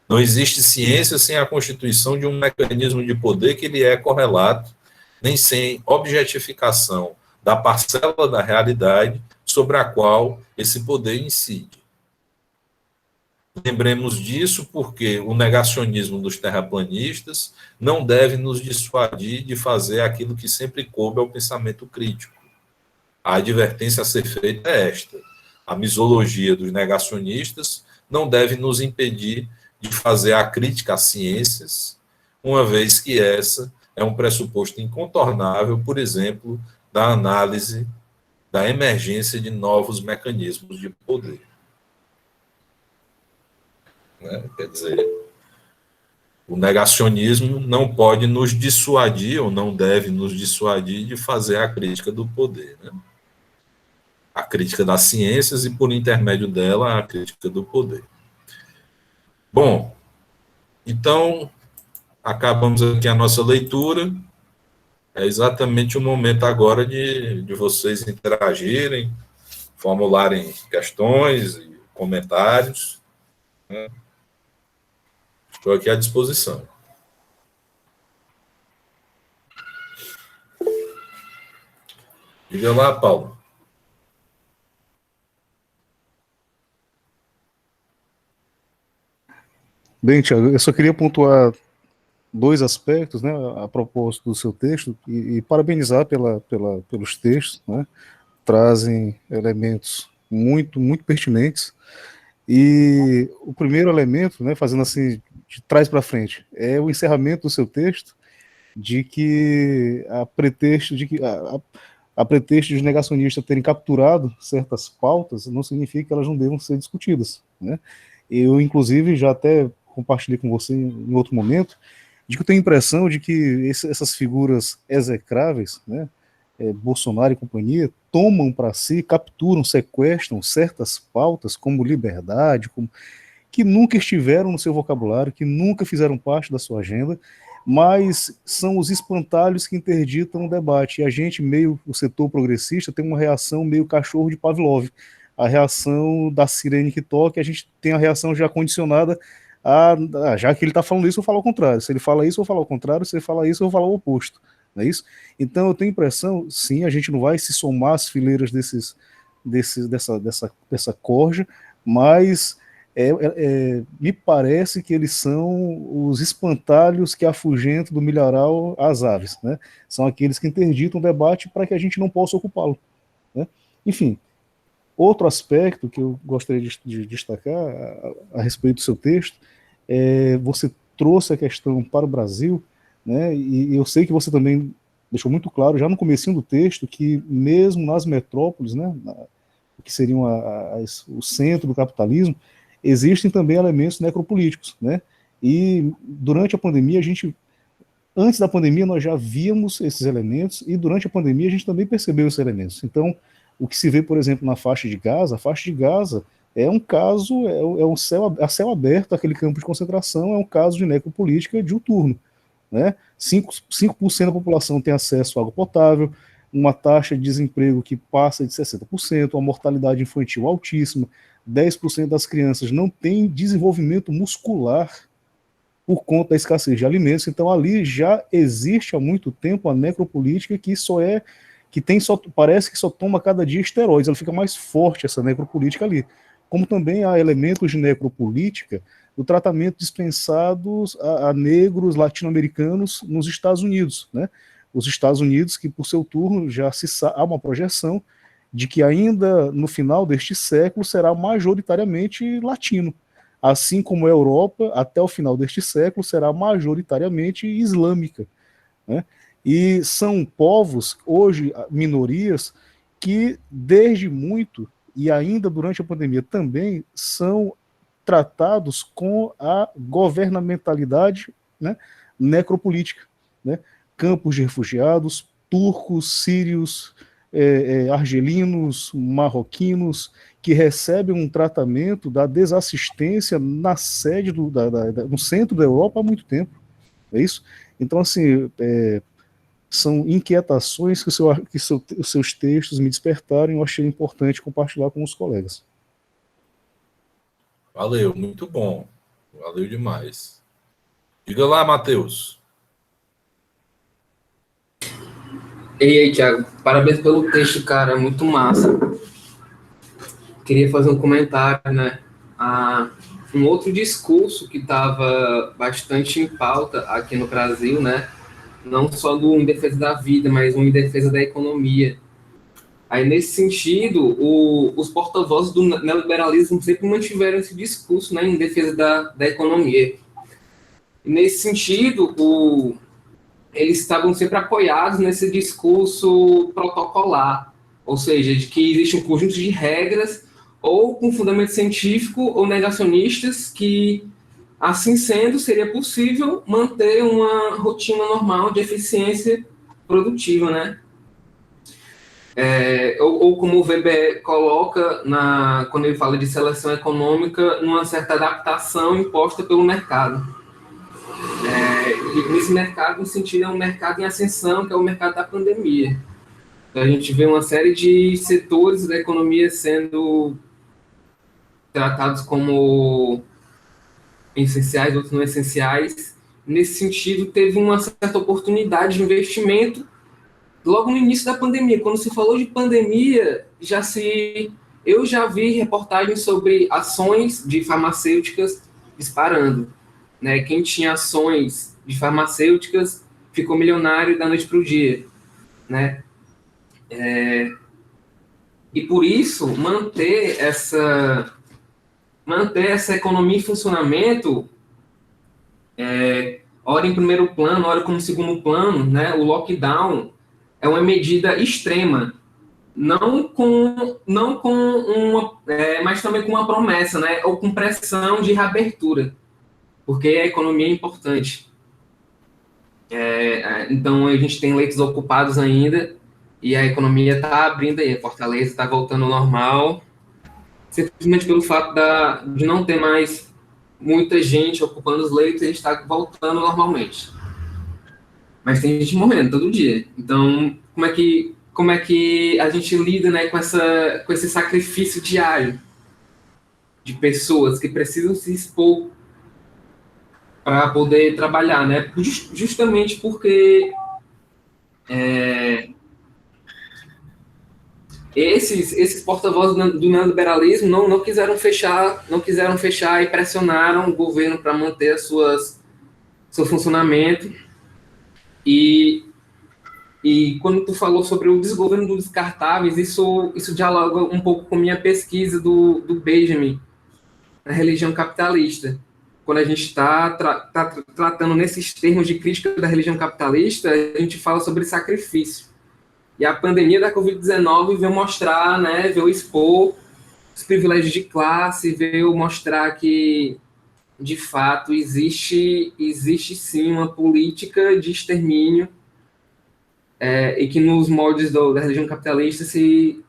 Não existe ciência sem a constituição de um mecanismo de poder que lhe é correlato, nem sem objetificação da parcela da realidade sobre a qual esse poder incide. Lembremos disso porque o negacionismo dos terraplanistas não deve nos dissuadir de fazer aquilo que sempre coube ao pensamento crítico. A advertência a ser feita é esta: a misologia dos negacionistas não deve nos impedir de fazer a crítica às ciências, uma vez que essa é um pressuposto incontornável, por exemplo, da análise da emergência de novos mecanismos de poder. Né? Quer dizer, O negacionismo não pode nos dissuadir, ou não deve nos dissuadir, de fazer a crítica do poder, né? A crítica das ciências e, por intermédio dela, a crítica do poder. Bom, então, acabamos aqui a nossa leitura. É exatamente o momento agora de vocês interagirem, formularem questões e comentários, né? Estou aqui à disposição. Diga lá, Paulo. Bem, Tiago, eu só queria pontuar dois aspectos, né, a propósito do seu texto, e parabenizar pelos textos, né, trazem elementos muito pertinentes. E o primeiro elemento, né, fazendo assim, de trás para frente, é o encerramento do seu texto, de que a pretexto de negacionistas terem capturado certas pautas, não significa que elas não devam ser discutidas, né? Eu, inclusive, já até compartilhei com você em outro momento, de que eu tenho a impressão de que essas figuras execráveis, né, Bolsonaro e companhia, tomam para si, capturam, sequestram certas pautas, como liberdade, que nunca estiveram no seu vocabulário, que nunca fizeram parte da sua agenda, mas são os espantalhos que interditam o debate. E a gente, meio o setor progressista, tem uma reação meio cachorro de Pavlov, a reação da sirene que toca, a gente tem a reação já condicionada já que ele está falando isso, eu vou falar o contrário. Se ele fala isso, eu vou falar o contrário. Se ele fala isso, eu vou falar o oposto. Não é isso? Então, eu tenho a impressão, sim, a gente não vai se somar às fileiras dessa corja, mas me parece que eles são os espantalhos que afugentam do milharal as aves, né? São aqueles que interditam o debate para que a gente não possa ocupá-lo, né? Enfim, outro aspecto que eu gostaria de destacar a respeito do seu texto, você trouxe a questão para o Brasil, né? E eu sei que você também deixou muito claro, já no comecinho do texto, que mesmo nas metrópoles, né, que seriam o centro do capitalismo, existem também elementos necropolíticos, né? E durante a pandemia, antes da pandemia, nós já víamos esses elementos, e durante a pandemia a gente também percebeu esses elementos. Então, o que se vê, por exemplo, na faixa de Gaza, a faixa de Gaza é um caso, a céu aberto, aquele campo de concentração é um caso de necropolítica diuturno, né? 5% da população tem acesso à água potável, uma taxa de desemprego que passa de 60%, uma mortalidade infantil altíssima, 10% das crianças não têm desenvolvimento muscular por conta da escassez de alimentos. Então ali já existe há muito tempo a necropolítica parece que só toma cada dia esteroides, ela fica mais forte essa necropolítica ali. Como também há elementos de necropolítica do tratamento dispensados a negros latino-americanos nos Estados Unidos, né? Os Estados Unidos, que por seu turno há uma projeção de que ainda no final deste século será majoritariamente latino, assim como a Europa, até o final deste século, será majoritariamente islâmica, né? E são povos, hoje, minorias, que desde muito, e ainda durante a pandemia também, são tratados com a governamentalidade, né, necropolítica, né? Campos de refugiados, turcos, sírios, argelinos, marroquinos, que recebem um tratamento da desassistência na sede no centro da Europa há muito tempo. É isso? Então, assim, são inquietações que os seus textos me despertaram e eu achei importante compartilhar com os colegas. Valeu, muito bom. Valeu demais. Diga lá, Matheus. E aí, Thiago, parabéns pelo texto, cara, muito massa. Queria fazer um comentário, né? Um outro discurso que estava bastante em pauta aqui no Brasil, né? Não só do em defesa da vida, mas um em defesa da economia. Aí, nesse sentido, os porta-vozes do neoliberalismo sempre mantiveram esse discurso, né, em defesa da economia. E, nesse sentido, eles estavam sempre apoiados nesse discurso protocolar, ou seja, de que existe um conjunto de regras, ou com fundamento científico, ou negacionistas, que Assim sendo, seria possível manter uma rotina normal de eficiência produtiva, né? Ou como o Weber coloca, quando ele fala de seleção econômica, numa certa adaptação imposta pelo mercado. E nesse mercado, no sentido, é um mercado em ascensão, que é o mercado da pandemia. Então, a gente vê uma série de setores da economia sendo tratados como essenciais, outros não essenciais. Nesse sentido, teve uma certa oportunidade de investimento logo no início da pandemia. Quando se falou de pandemia, eu já vi reportagens sobre ações de farmacêuticas disparando, né? Quem tinha ações de farmacêuticas ficou milionário da noite para o dia, né? E por isso, manter essa economia em funcionamento, ora em primeiro plano, ora como segundo plano, né? O lockdown é uma medida extrema, mas também com uma promessa, né? Ou com pressão de reabertura, porque a economia é importante. Então a gente tem leitos ocupados ainda e a economia está abrindo aí, a Fortaleza está voltando ao normal, simplesmente pelo fato de não ter mais muita gente ocupando os leitos, a gente está voltando normalmente. Mas tem gente morrendo todo dia. Então, como é que a gente lida, né, com esse sacrifício diário de pessoas que precisam se expor para poder trabalhar, né? Justamente porque esses porta-vozes do neoliberalismo não quiseram fechar e pressionaram o governo para manter seu funcionamento. E quando tu falou sobre o desgoverno dos descartáveis, isso dialoga um pouco com minha pesquisa do Benjamin na religião capitalista. Quando a gente está tratando nesses termos de crítica da religião capitalista, a gente fala sobre sacrifício. E a pandemia da Covid-19 veio mostrar, né, veio expor os privilégios de classe, veio mostrar que, de fato, existe sim uma política de extermínio, e que nos moldes da religião capitalista se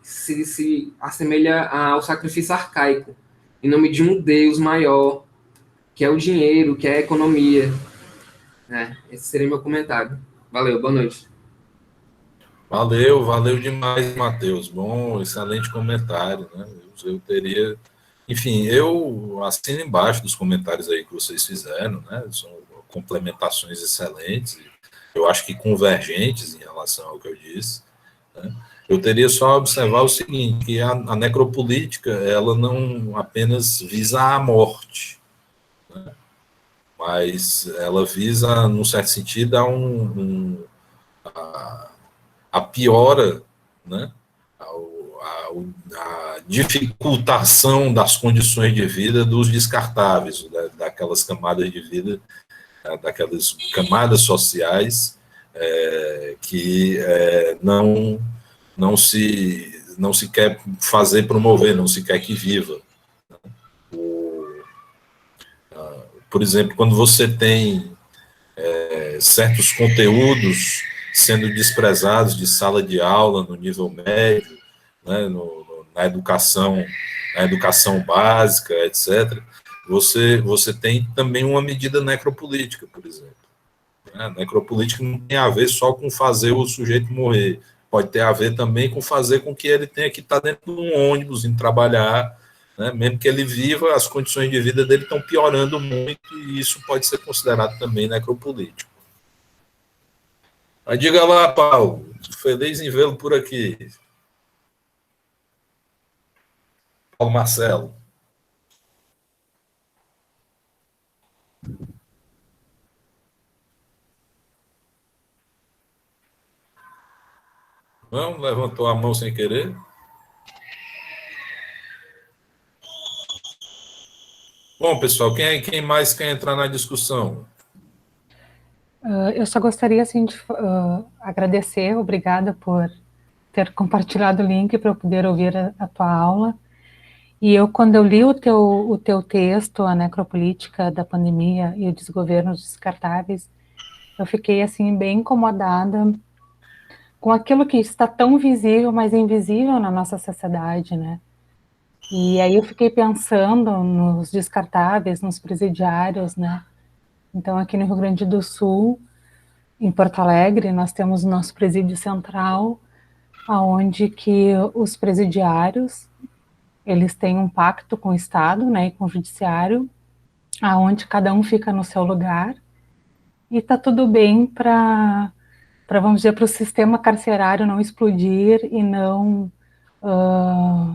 assemelha ao sacrifício arcaico, em nome de um Deus maior, que é o dinheiro, que é a economia. Esse seria meu comentário. Valeu, boa noite. Valeu demais, Matheus. Bom, excelente comentário, né? Eu teria... Enfim, eu assino embaixo dos comentários aí que vocês fizeram, né? São complementações excelentes, eu acho que convergentes em relação ao que eu disse, né? Eu teria só a observar o seguinte, que a necropolítica, ela não apenas visa a morte, né? Mas ela visa, num certo sentido, a piora, né? A dificultação das condições de vida dos descartáveis, daquelas camadas de vida, daquelas camadas sociais que não se quer fazer promover, não se quer que viva. Por exemplo, quando você tem certos conteúdos sendo desprezados de sala de aula no nível médio, né, na educação básica, etc., você tem também uma medida necropolítica, por exemplo. A necropolítica não tem a ver só com fazer o sujeito morrer, pode ter a ver também com fazer com que ele tenha que estar dentro de um ônibus, indo trabalhar, né? Mesmo que ele viva, as condições de vida dele estão piorando muito, e isso pode ser considerado também necropolítico. Mas diga lá, Paulo, feliz em vê-lo por aqui. Paulo Marcelo. Não, levantou a mão sem querer. Bom, pessoal, quem mais quer entrar na discussão? Eu só gostaria, assim, de agradecer, obrigada por ter compartilhado o link para eu poder ouvir a tua aula. E eu, quando eu li o teu texto, A Necropolítica da Pandemia e o Desgoverno dos Descartáveis, eu fiquei, assim, bem incomodada com aquilo que está tão visível, mas invisível na nossa sociedade, né? E aí eu fiquei pensando nos descartáveis, nos presidiários, né? Então, aqui no Rio Grande do Sul, em Porto Alegre, nós temos o nosso presídio central, aonde que os presidiários, eles têm um pacto com o Estado, né, e com o Judiciário, aonde cada um fica no seu lugar, e tá tudo bem vamos dizer, para o sistema carcerário não explodir e não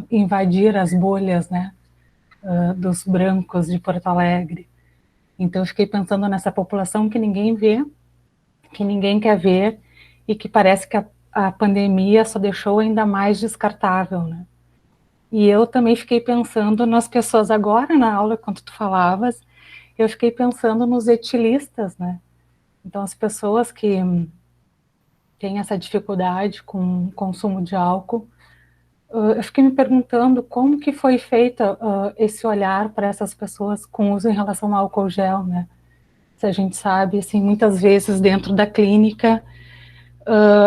invadir as bolhas, né, dos brancos de Porto Alegre. Então, eu fiquei pensando nessa população que ninguém vê, que ninguém quer ver, e que parece que a pandemia só deixou ainda mais descartável, né? E eu também fiquei pensando nas pessoas agora, na aula, quando tu falavas, eu fiquei pensando nos etilistas, né? Então, as pessoas que têm essa dificuldade com o consumo de álcool, eu fiquei me perguntando como que foi feito esse olhar para essas pessoas com uso em relação ao álcool gel, né? Se a gente sabe, assim, muitas vezes dentro da clínica,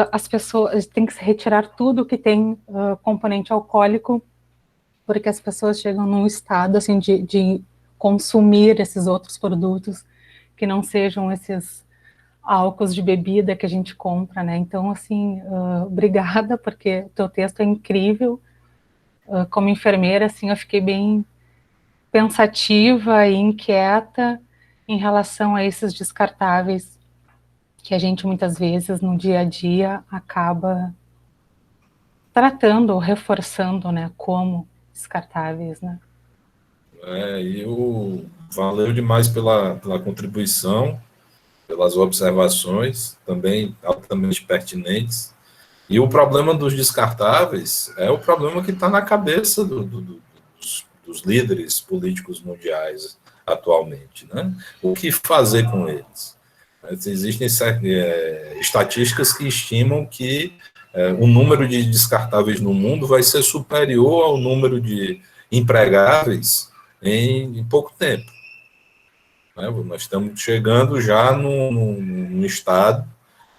as pessoas têm que se retirar tudo que tem componente alcoólico, porque as pessoas chegam num estado, assim, de consumir esses outros produtos que não sejam esses álcools de bebida que a gente compra, né? Então, assim, obrigada, porque o teu texto é incrível. Como enfermeira, assim, eu fiquei bem pensativa e inquieta em relação a esses descartáveis que a gente muitas vezes no dia a dia acaba tratando ou reforçando, né, como descartáveis, né? Valeu demais pela contribuição, pelas observações, também altamente pertinentes. E o problema dos descartáveis é o problema que está na cabeça dos líderes políticos mundiais atualmente, né? O que fazer com eles? Existem estatísticas que estimam que o número de descartáveis no mundo vai ser superior ao número de empregáveis em pouco tempo. Né? Nós estamos chegando já num estado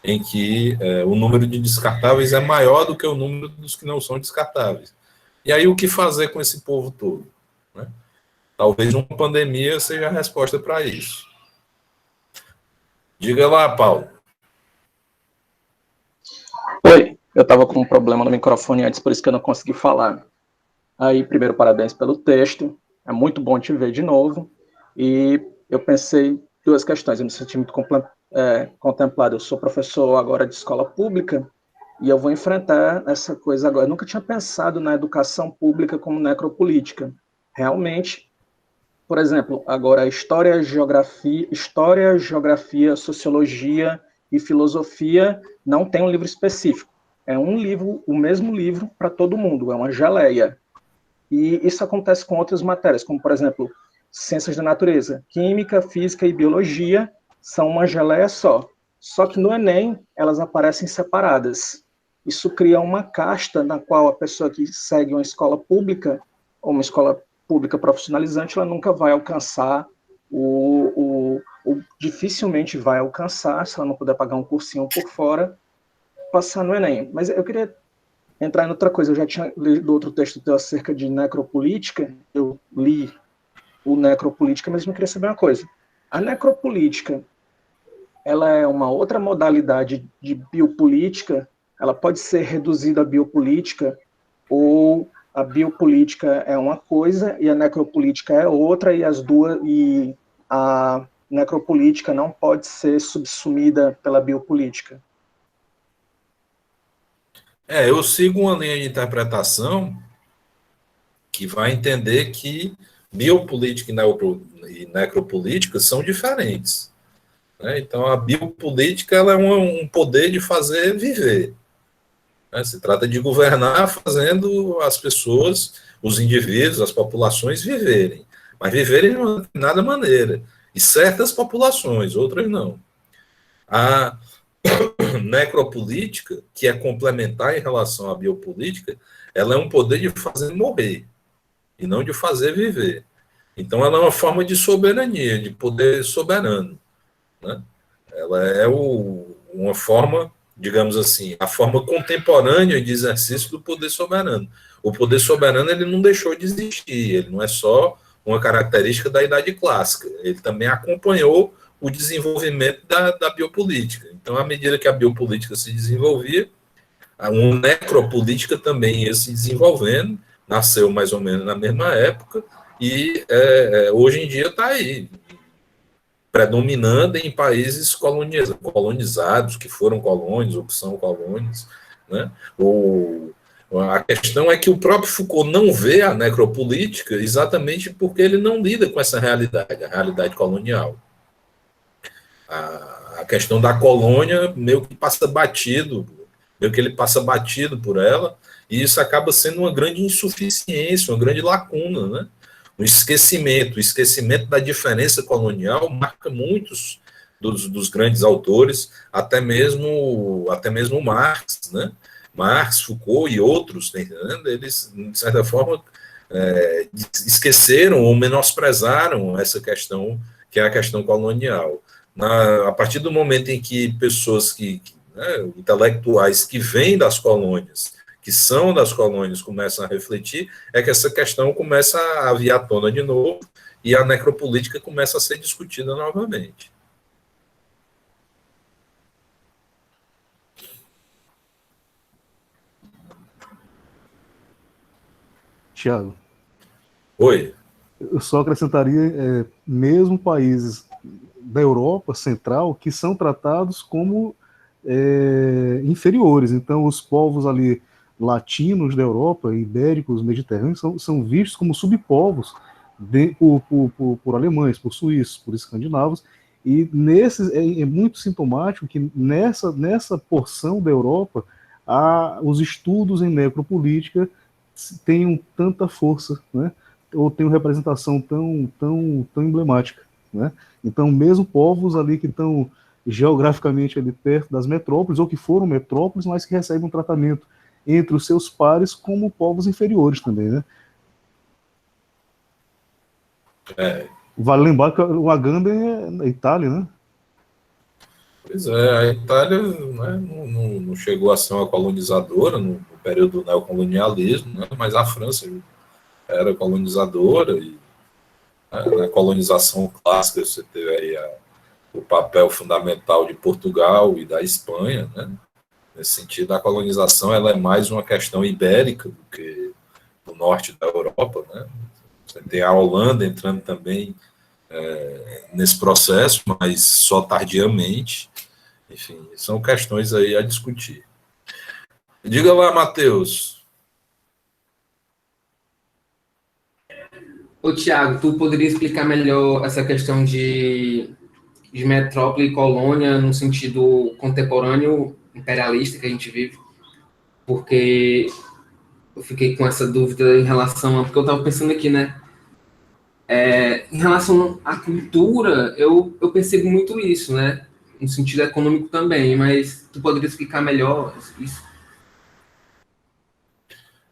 em que o número de descartáveis é maior do que o número dos que não são descartáveis. E aí o que fazer com esse povo todo? Né? Talvez uma pandemia seja a resposta para isso. Diga lá, Paulo. Oi, eu estava com um problema no microfone antes, por isso que eu não consegui falar. Aí, primeiro, parabéns pelo texto, é muito bom te ver de novo, e eu pensei duas questões, eu me senti muito contemplado, eu sou professor agora de escola pública, e eu vou enfrentar essa coisa agora. Eu nunca tinha pensado na educação pública como necropolítica. Realmente, por exemplo, agora história, geografia, sociologia e filosofia não tem um livro específico. É um livro, o mesmo livro para todo mundo, é uma geleia. E isso acontece com outras matérias, como, por exemplo, ciências da natureza. Química, física e biologia são uma geleia só. Só que no Enem, elas aparecem separadas. Isso cria uma casta na qual a pessoa que segue uma escola pública, ou uma escola pública profissionalizante, ela nunca vai alcançar dificilmente vai alcançar, se ela não puder pagar um cursinho por fora, passar no Enem. Mas eu queria entrar em outra coisa. Eu já tinha lido outro texto teu acerca de necropolítica, eu li o necropolítica, mas não queria saber uma coisa. A necropolítica, ela é uma outra modalidade de biopolítica, ela pode ser reduzida à biopolítica, ou a biopolítica é uma coisa e a necropolítica é outra, e a necropolítica não pode ser subsumida pela biopolítica. Eu sigo uma linha de interpretação que vai entender que biopolítica e necropolítica são diferentes. Né? Então, a biopolítica ela é um poder de fazer viver. Né? Se trata de governar fazendo as pessoas, os indivíduos, as populações viverem. Mas viverem de uma determinada maneira. E certas populações, outras não. A necropolítica, que é complementar em relação à biopolítica, ela é um poder de fazer morrer. e não de fazer viver. Então, ela é uma forma de soberania, de poder soberano, né? Ela é uma forma, digamos assim, a forma contemporânea de exercício do poder soberano. O poder soberano, ele não deixou de existir, ele não é só uma característica da Idade Clássica, ele também acompanhou o desenvolvimento da biopolítica. Então, à medida que a biopolítica se desenvolvia, uma necropolítica também ia se desenvolvendo, nasceu mais ou menos na mesma época, e hoje em dia está aí, predominando em países colonizados, que foram colônias ou que são colônias, né? A questão é que o próprio Foucault não vê a necropolítica exatamente porque ele não lida com essa realidade, a realidade colonial. A questão da colônia meio que passa batido, meio que ele passa batido por ela, e isso acaba sendo uma grande insuficiência, uma grande lacuna, né? O esquecimento da diferença colonial marca muitos dos grandes autores, até mesmo Marx, né? Marx, Foucault e outros, né? Eles, de certa forma, esqueceram ou menosprezaram essa questão, que é a questão colonial. A partir do momento em que pessoas intelectuais que vêm das colônias, que são das colônias, começam a refletir, é que essa questão começa a vir à tona de novo e a necropolítica começa a ser discutida novamente. Tiago. Oi. Eu só acrescentaria, mesmo países da Europa Central que são tratados como inferiores. Então, os povos ali latinos da Europa, ibéricos, mediterrâneos, são vistos como subpovos por alemães, por suíços, por escandinavos, e é muito sintomático que nessa porção da Europa os estudos em necropolítica tenham tanta força, né? Ou tenham representação tão emblemática, né? Então, mesmo povos ali que estão geograficamente ali perto das metrópoles, ou que foram metrópoles, mas que recebem um tratamento entre os seus pares como povos inferiores também, né? Vale lembrar que o Agamben é Itália, né? Pois é, a Itália, né, não chegou a ser uma colonizadora no período do neocolonialismo, né, mas a França era colonizadora, e na colonização clássica você teve aí o papel fundamental de Portugal e da Espanha, né? Nesse sentido, a colonização ela é mais uma questão ibérica do que do norte da Europa, né? Você tem a Holanda entrando também nesse processo, mas só tardiamente. Enfim, são questões aí a discutir. Diga lá, Matheus. Ô, Tiago, tu poderia explicar melhor essa questão de metrópole e colônia no sentido contemporâneo imperialista que a gente vive? Porque eu fiquei com essa dúvida em relação porque eu estava pensando aqui, né? Em relação à cultura, eu percebo muito isso, né? No sentido econômico também, mas tu poderia explicar melhor isso?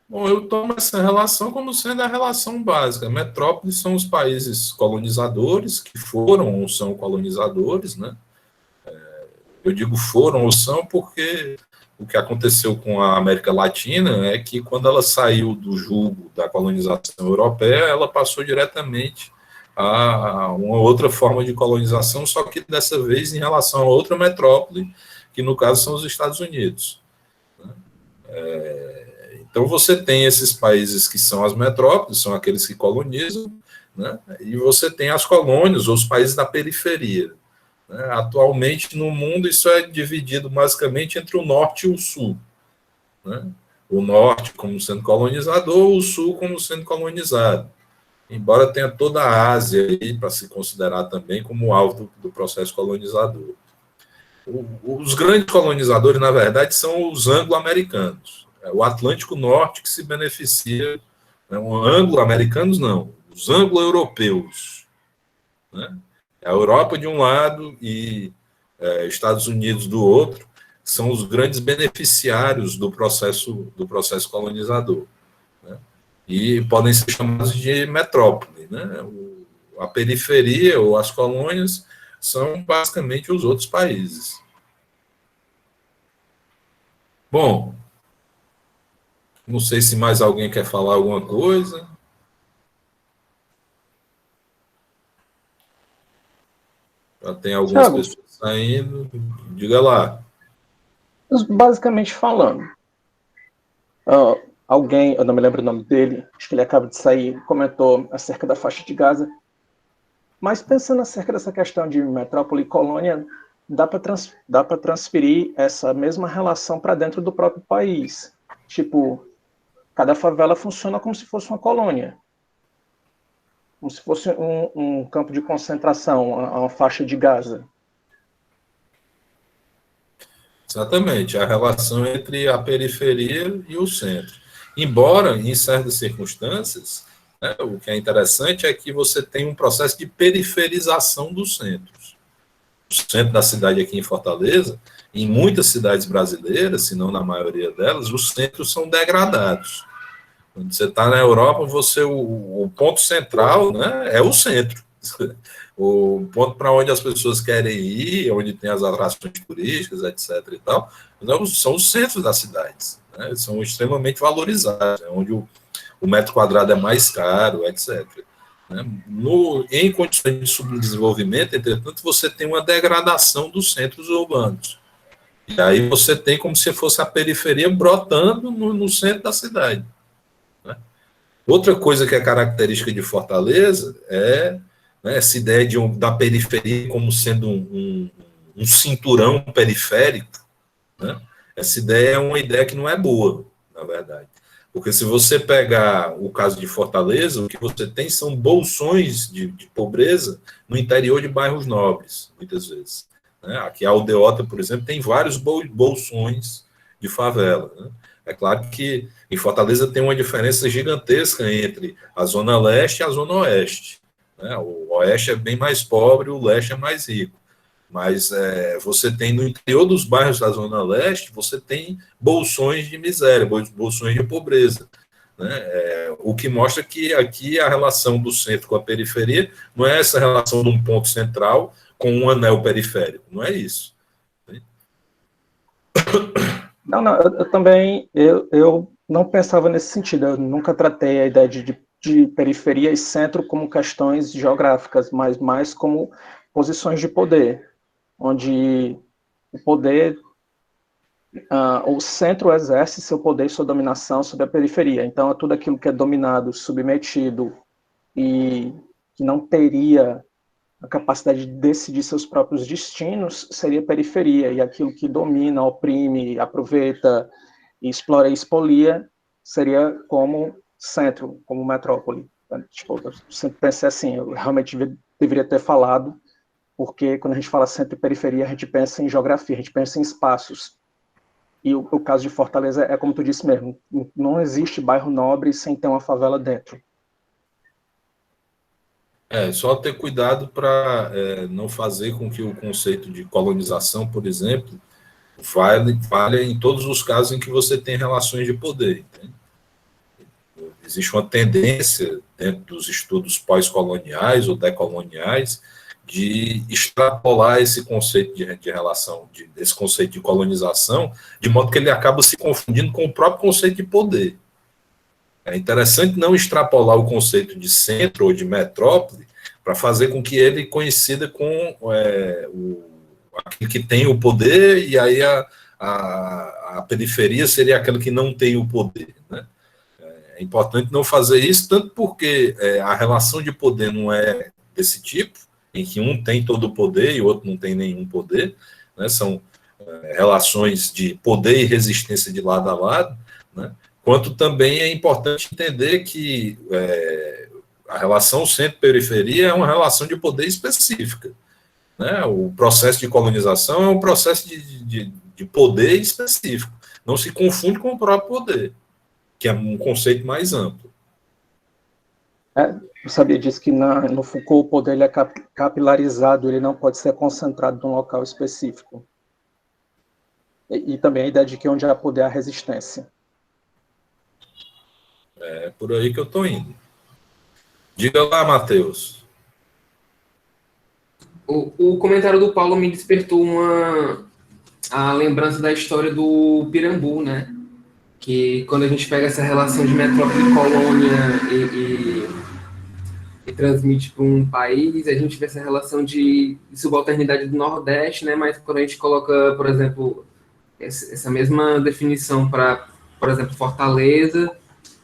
Bom, eu tomo essa relação como sendo a relação básica. Metrópoles são os países colonizadores, que foram ou são colonizadores, né? Eu digo foram ou são porque o que aconteceu com a América Latina é que quando ela saiu do jugo da colonização europeia, ela passou diretamente a uma outra forma de colonização, só que dessa vez em relação a outra metrópole, que no caso são os Estados Unidos. Então você tem esses países que são as metrópoles, são aqueles que colonizam, né? E você tem as colônias, ou os países da periferia. Atualmente, no mundo, isso é dividido basicamente entre o norte e o sul, né? O norte como sendo colonizador, o sul como sendo colonizado. Embora tenha toda a Ásia aí para se considerar também como alvo do processo colonizador. Os grandes colonizadores, na verdade, são os anglo-americanos. É o Atlântico Norte que se beneficia, né? Anglo-americanos não, os anglo-europeus, né? A Europa de um lado e Estados Unidos do outro são os grandes beneficiários do processo colonizador, né? e podem ser chamados de metrópole, né? A periferia ou as colônias são basicamente os outros países. Bom, não sei se mais alguém quer falar alguma coisa. Já tem algumas Thiago, pessoas saindo. Diga lá. basicamente falando, alguém, eu não me lembro o nome dele, acho que ele acaba de sair, comentou acerca da faixa de Gaza. Mas pensando acerca dessa questão de metrópole e colônia, dá para transferir essa mesma relação para dentro do próprio país. Tipo, cada favela funciona como se fosse uma colônia, como se fosse um campo de concentração, uma faixa de Gaza. Exatamente, a relação entre a periferia e o centro. Embora, em certas circunstâncias, né, o que é interessante é que você tem um processo de periferização dos centros. O centro da cidade aqui em Fortaleza, em muitas cidades brasileiras, se não na maioria delas, os centros são degradados. Quando você está na Europa, o ponto central, né, é o centro. O ponto para onde as pessoas querem ir, onde tem as atrações turísticas, etc. e tal, são os centros das cidades. Né, são extremamente valorizados, onde o metro quadrado é mais caro, etc. Né. Em condições de subdesenvolvimento, entretanto, você tem uma degradação dos centros urbanos. E aí você tem como se fosse a periferia brotando no centro da cidade. Né. Outra coisa que é característica de Fortaleza é, né, essa ideia da periferia como sendo um cinturão periférico. Né. Essa ideia é uma ideia que não é boa, na verdade. Porque se você pegar o caso de Fortaleza, o que você tem são bolsões de pobreza no interior de bairros nobres, muitas vezes. Né. Aqui a Aldeota, por exemplo, tem vários bolsões de favela. Né. É claro que em Fortaleza tem uma diferença gigantesca entre a Zona Leste e a Zona Oeste. Né? O Oeste é bem mais pobre, o Leste é mais rico. Mas você tem no interior dos bairros da Zona Leste, você tem bolsões de miséria, bolsões de pobreza. Né? O que mostra que aqui a relação do centro com a periferia não é essa relação de um ponto central com um anel periférico, não é isso. Não, eu também eu não pensava nesse sentido. Eu nunca tratei a ideia de periferia e centro como questões geográficas, mas mais como posições de poder, onde o poder, o centro exerce seu poder e sua dominação sobre a periferia. Então, é tudo aquilo que é dominado, submetido e que não teria a capacidade de decidir seus próprios destinos seria periferia, e aquilo que domina, oprime, aproveita, explora e expolia seria como centro, como metrópole. Tipo, eu sempre pensei assim, eu realmente deveria ter falado, porque quando a gente fala centro e periferia, a gente pensa em geografia, a gente pensa em espaços. E o caso de Fortaleza é como tu disse mesmo, não existe bairro nobre sem ter uma favela dentro. Só ter cuidado para não fazer com que o conceito de colonização, por exemplo, valha em todos os casos em que você tem relações de poder. Entende? Existe uma tendência dentro dos estudos pós-coloniais ou decoloniais de extrapolar esse conceito de relação, esse conceito de colonização, de modo que ele acaba se confundindo com o próprio conceito de poder. É interessante não extrapolar o conceito de centro ou de metrópole para fazer com que ele coincida com aquele que tem o poder, e aí a periferia seria aquele que não tem o poder. Né? É importante não fazer isso, tanto porque a relação de poder não é desse tipo, em que um tem todo o poder e o outro não tem nenhum poder, né? São relações de poder e resistência de lado a lado, né? Quanto também é importante entender que a relação centro-periferia é uma relação de poder específica. Né? O processo de colonização é um processo de poder específico. Não se confunde com o próprio poder, que é um conceito mais amplo. Eu sabia disso que no Foucault o poder ele é capilarizado, ele não pode ser concentrado num local específico. E também a ideia de que onde há poder há resistência. É por aí que eu estou indo. Diga lá, Matheus. O comentário do Paulo me despertou a lembrança da história do Pirambu, né? Que quando a gente pega essa relação de metrópole e colônia e transmite para um país, a gente vê essa relação de subalternidade do Nordeste, né? Mas quando a gente coloca, por exemplo, essa mesma definição para, por exemplo, Fortaleza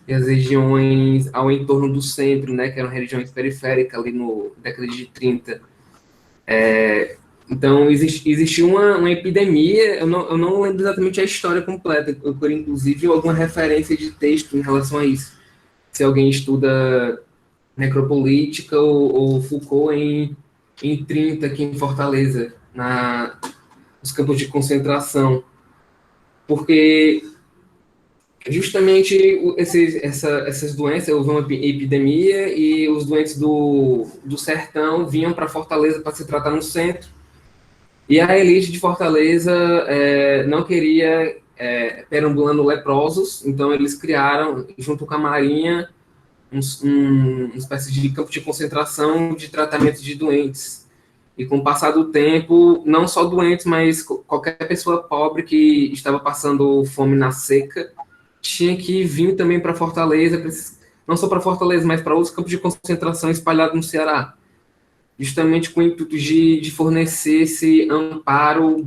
e as regiões ao entorno do centro, né? Que eram regiões periféricas ali no década de 30. Então, existiu uma epidemia, eu não lembro exatamente a história completa, eu queria, inclusive, alguma referência de texto em relação a isso. Se alguém estuda necropolítica ou Foucault em 30, aqui em Fortaleza, nos campos de concentração. Porque justamente essas doenças, houve uma epidemia e os doentes do sertão vinham para Fortaleza para se tratar no centro. E a elite de Fortaleza não queria perambulando leprosos, então eles criaram, junto com a Marinha, uma espécie de campo de concentração de tratamento de doentes. E com o passar do tempo, não só doentes, mas qualquer pessoa pobre que estava passando fome na seca, tinha que vir também para Fortaleza, não só para Fortaleza, mas para outros campos de concentração espalhados no Ceará, justamente com o intuito de fornecer esse amparo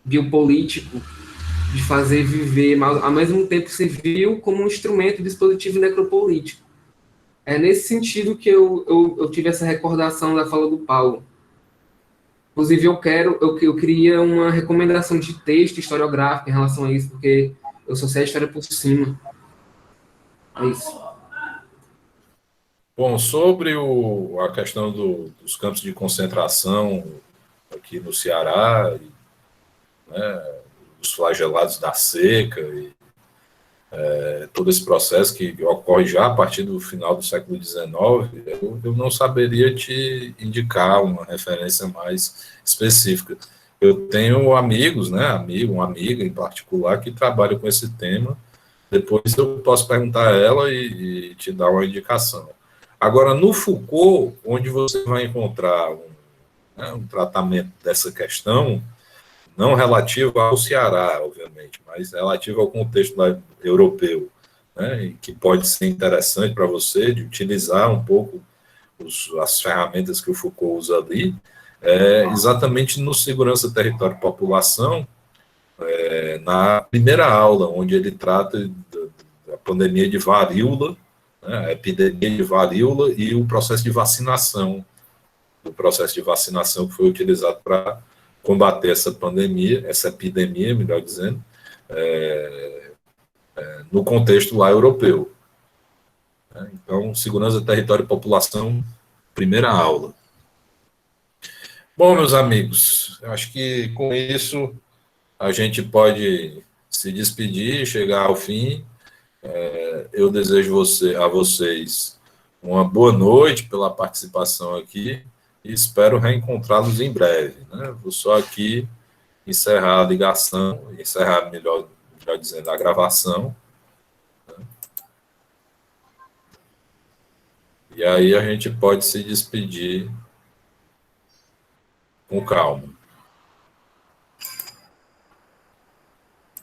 biopolítico, de fazer viver, mas ao mesmo tempo serviu como um instrumento, dispositivo necropolítico. É nesse sentido que eu tive essa recordação da fala do Paulo. Inclusive, eu queria uma recomendação de texto historiográfico em relação a isso, porque eu só sei a história por cima. É isso. Bom, sobre a questão dos campos de concentração aqui no Ceará, né, os flagelados da seca, e todo esse processo que ocorre já a partir do final do século XIX, eu não saberia te indicar uma referência mais específica. Eu tenho amigos, né, uma amiga em particular, que trabalha com esse tema. Depois eu posso perguntar a ela e te dar uma indicação. Agora, no Foucault, onde você vai encontrar um tratamento dessa questão, não relativo ao Ceará, obviamente, mas relativo ao contexto europeu, né, e que pode ser interessante para você de utilizar um pouco as ferramentas que o Foucault usa ali, exatamente no Segurança, Território e População, na primeira aula, onde ele trata da pandemia de varíola, né, a epidemia de varíola e o processo de vacinação, que foi utilizado para combater essa pandemia, essa epidemia, melhor dizendo, no contexto lá europeu. Então, Segurança, Território e População, primeira aula. Bom, meus amigos, acho que com isso a gente pode se despedir, chegar ao fim. Eu desejo a vocês uma boa noite pela participação aqui e espero reencontrá-los em breve, né? Vou só aqui encerrar a ligação, melhor dizendo, a gravação. E aí a gente pode se despedir com calma.